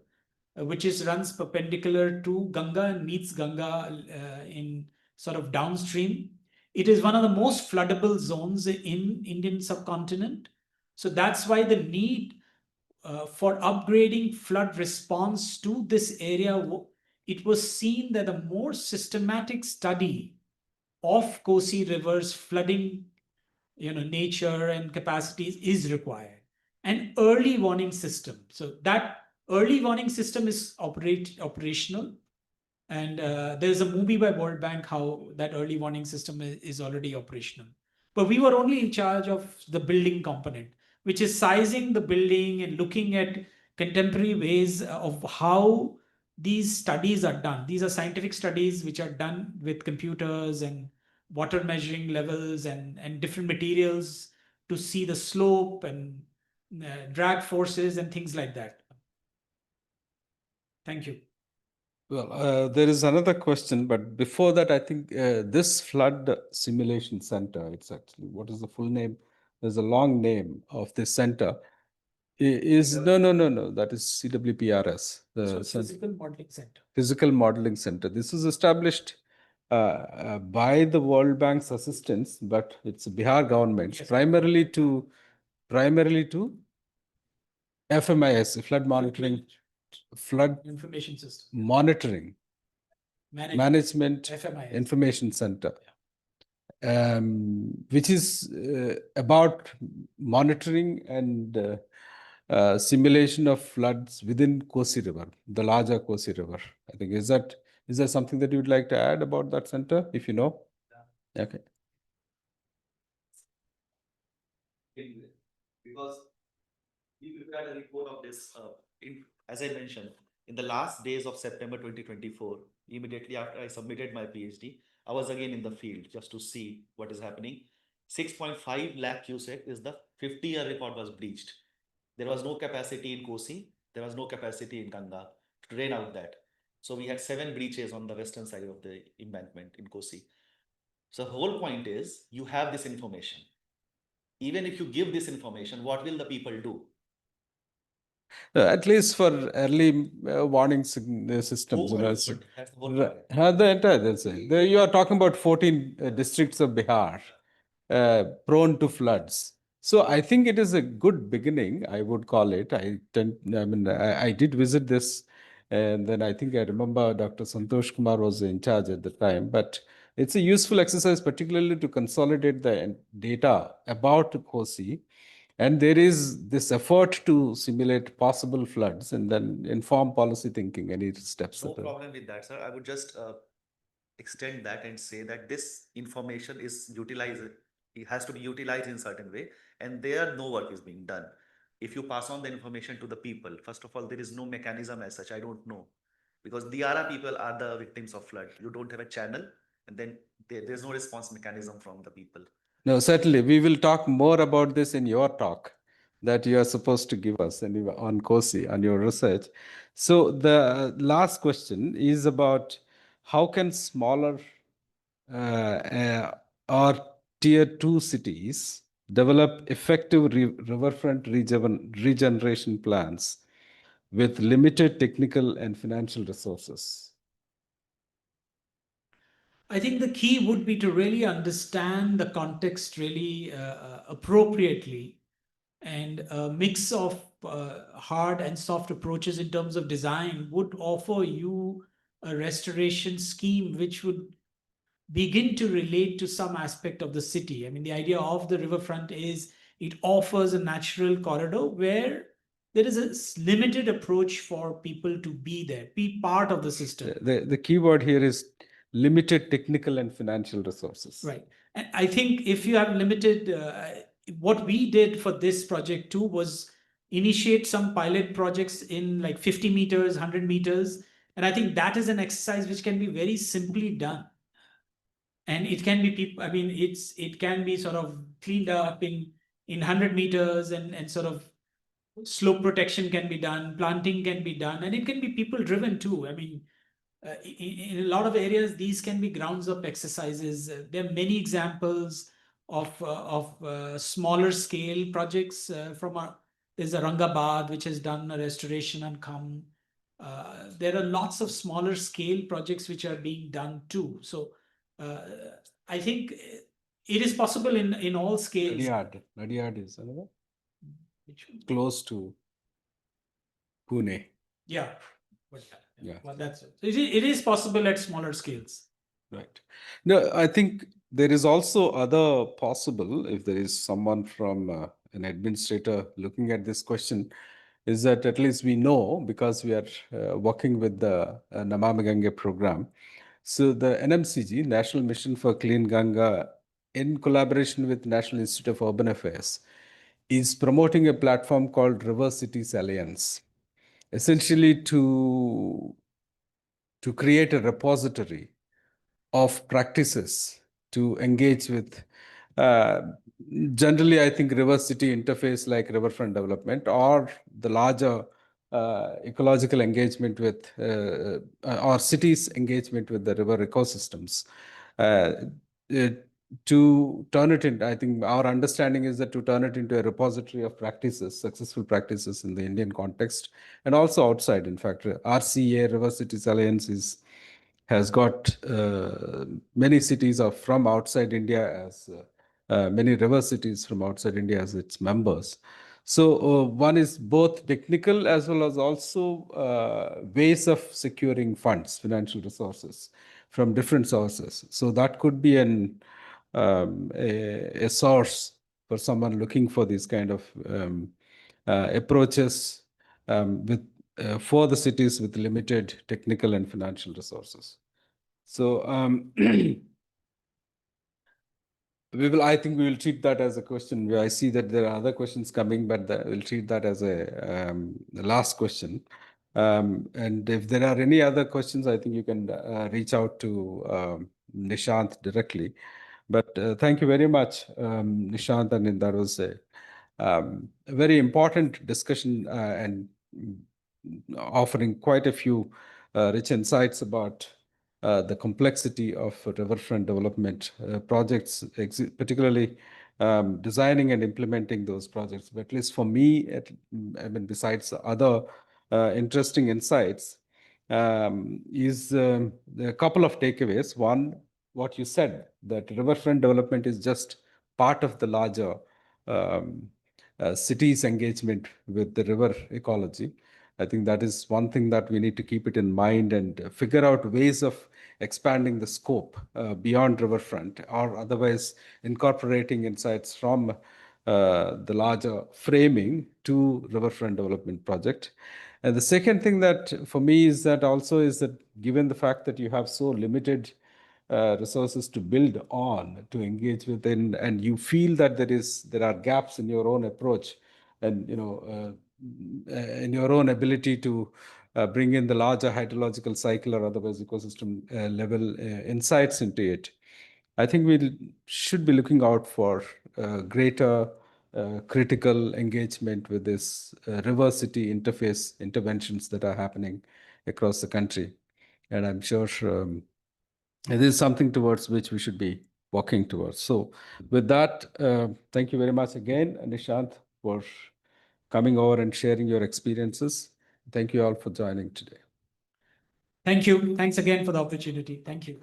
which runs perpendicular to Ganga and meets Ganga in sort of downstream. It is one of the most floodable zones in Indian subcontinent. So that's why the need for upgrading flood response to this area, it was seen that a more systematic study of Kosi River's flooding, nature and capacities is required. An early warning system. So that early warning system is operational. And there's a movie by World Bank how that early warning system is already operational. But we were only in charge of the building component, which is sizing the building and looking at contemporary ways of how these studies are done. These are scientific studies which are done with computers and water measuring levels and different materials to see the slope and drag forces and things like that. Thank you. Well, there is another question, but before that, I think this flood simulation center, it's actually, what is the full name? There's a long name of this center. No, that is CWPRS. So Physical Modeling Center. Physical Modeling Center. This is established by the World Bank's assistance, but it's Bihar government, Yes. primarily to FMIS, flood monitoring, flood Information System. monitoring, management FMIS. information center, which is about monitoring and simulation of floods within Kosi River, the larger Kosi River. I think is there something that you would like to add about that center, if you know? Okay. Because we prepared a report of this, as I mentioned, in the last days of September 2024, immediately after I submitted my PhD, I was again in the field just to see what is happening. 6.5 lakh cubic is the 50-year record was breached. There was no capacity in Kosi, there was no capacity in Ganga to drain out that. So we had 7 breaches on the western side of the embankment in Kosi. So the whole point is you have this information. Even if you give this information, what will the people do? At least for early warning systems. Who will It's- do it? That's the whole Right. point. The entire, that's it. You are talking about 14 districts of Bihar prone to floods. So I think it is a good beginning, I would call it. I did visit this, and then I think I remember Dr. Santosh Kumar was in charge at the time. But it's a useful exercise, particularly to consolidate the data about Kosi. And there is this effort to simulate possible floods and then inform policy thinking, any steps. No that are- problem with that, sir. I would just extend that and say that this information is utilized, it has to be utilized in certain way, and there no work is being done. If you pass on the information to the people, first of all, there is no mechanism as such. I don't know, because Diara people are the victims of flood. You don't have a channel, and then there's no response mechanism from the people. No, certainly. We will talk more about this in your talk that you are supposed to give us anyway on Kosi, on your research. So the last question is about how can smaller or tier 2 cities develop effective riverfront regeneration plans with limited technical and financial resources? I think the key would be to really understand the context really appropriately, and a mix of hard and soft approaches in terms of design would offer you a restoration scheme which would begin to relate to some aspect of the city. I mean, the idea of the riverfront is it offers a natural corridor where there is a limited approach for people to be there, be part of the system. The key word here is limited technical and financial resources. Right. And I think if you have limited, what we did for this project too was initiate some pilot projects in like 50 meters, 100 meters. And I think that is an exercise which can be very simply done. And it can be people, I mean, it can be sort of cleaned up in 100 meters, and sort of slope protection can be done, planting can be done, and it can be people driven too. I mean, in a lot of areas, these can be grounds up exercises. There are many examples of smaller scale projects from our. There's Aurangabad, which has done a restoration and come. There are lots of smaller scale projects which are being done too. So I think it is possible in all scales. Nadiad is another Which one? close to Pune. Yeah. Yeah. Well, that's it. So it is possible at smaller scales. Right. No, I think there is also other possible, if there is someone from an administrator looking at this question, is that at least we know, because we are working with the Namami Ganga program. So the NMCG, National Mission for Clean Ganga, in collaboration with National Institute of Urban Affairs, is promoting a platform called River Cities Alliance, essentially to create a repository of practices to engage with. uh, Generally, I think river city interface like riverfront development or the larger ecological engagement with or cities engagement with the river ecosystems. Uh, uh, to turn it into, I think our understanding is that to turn it into a repository of practices, successful practices in the Indian context and also outside. In fact, RCA, River Cities Alliance, has got many cities from outside India as many river cities from outside India as its members. So one is both technical as well as also ways of securing funds, financial resources from different sources. So that could be a source for someone looking for these kind of approaches with for the cities with limited technical and financial resources. So I think we will treat that as a question. I see that there are other questions coming, but we'll treat that as the last question. And if there are any other questions, I think you can reach out to Nishant directly. But thank you very much, Nishant. And that was a very important discussion and offering quite a few rich insights about the complexity of riverfront development projects, particularly designing and implementing those projects. But at least for me, I mean, besides other interesting insights, is a couple of takeaways. One, what you said, that riverfront development is just part of the larger city's engagement with the river ecology. I think that is one thing that we need to keep it in mind and figure out ways of expanding the scope beyond riverfront, or otherwise incorporating insights from the larger framing to riverfront development project. And the second thing that for me is that also is that given the fact that you have so limited resources to build on, to engage within, and you feel that there are gaps in your own approach, and in your own ability to bring in the larger hydrological cycle or otherwise ecosystem level insights into it. I think we should be looking out for greater critical engagement with this river city interface interventions that are happening across the country. And I'm sure it is something towards which we should be walking towards. So with that, thank you very much again, Nishant, for coming over and sharing your experiences. Thank you all for joining today. Thank you. Thanks again for the opportunity. Thank you.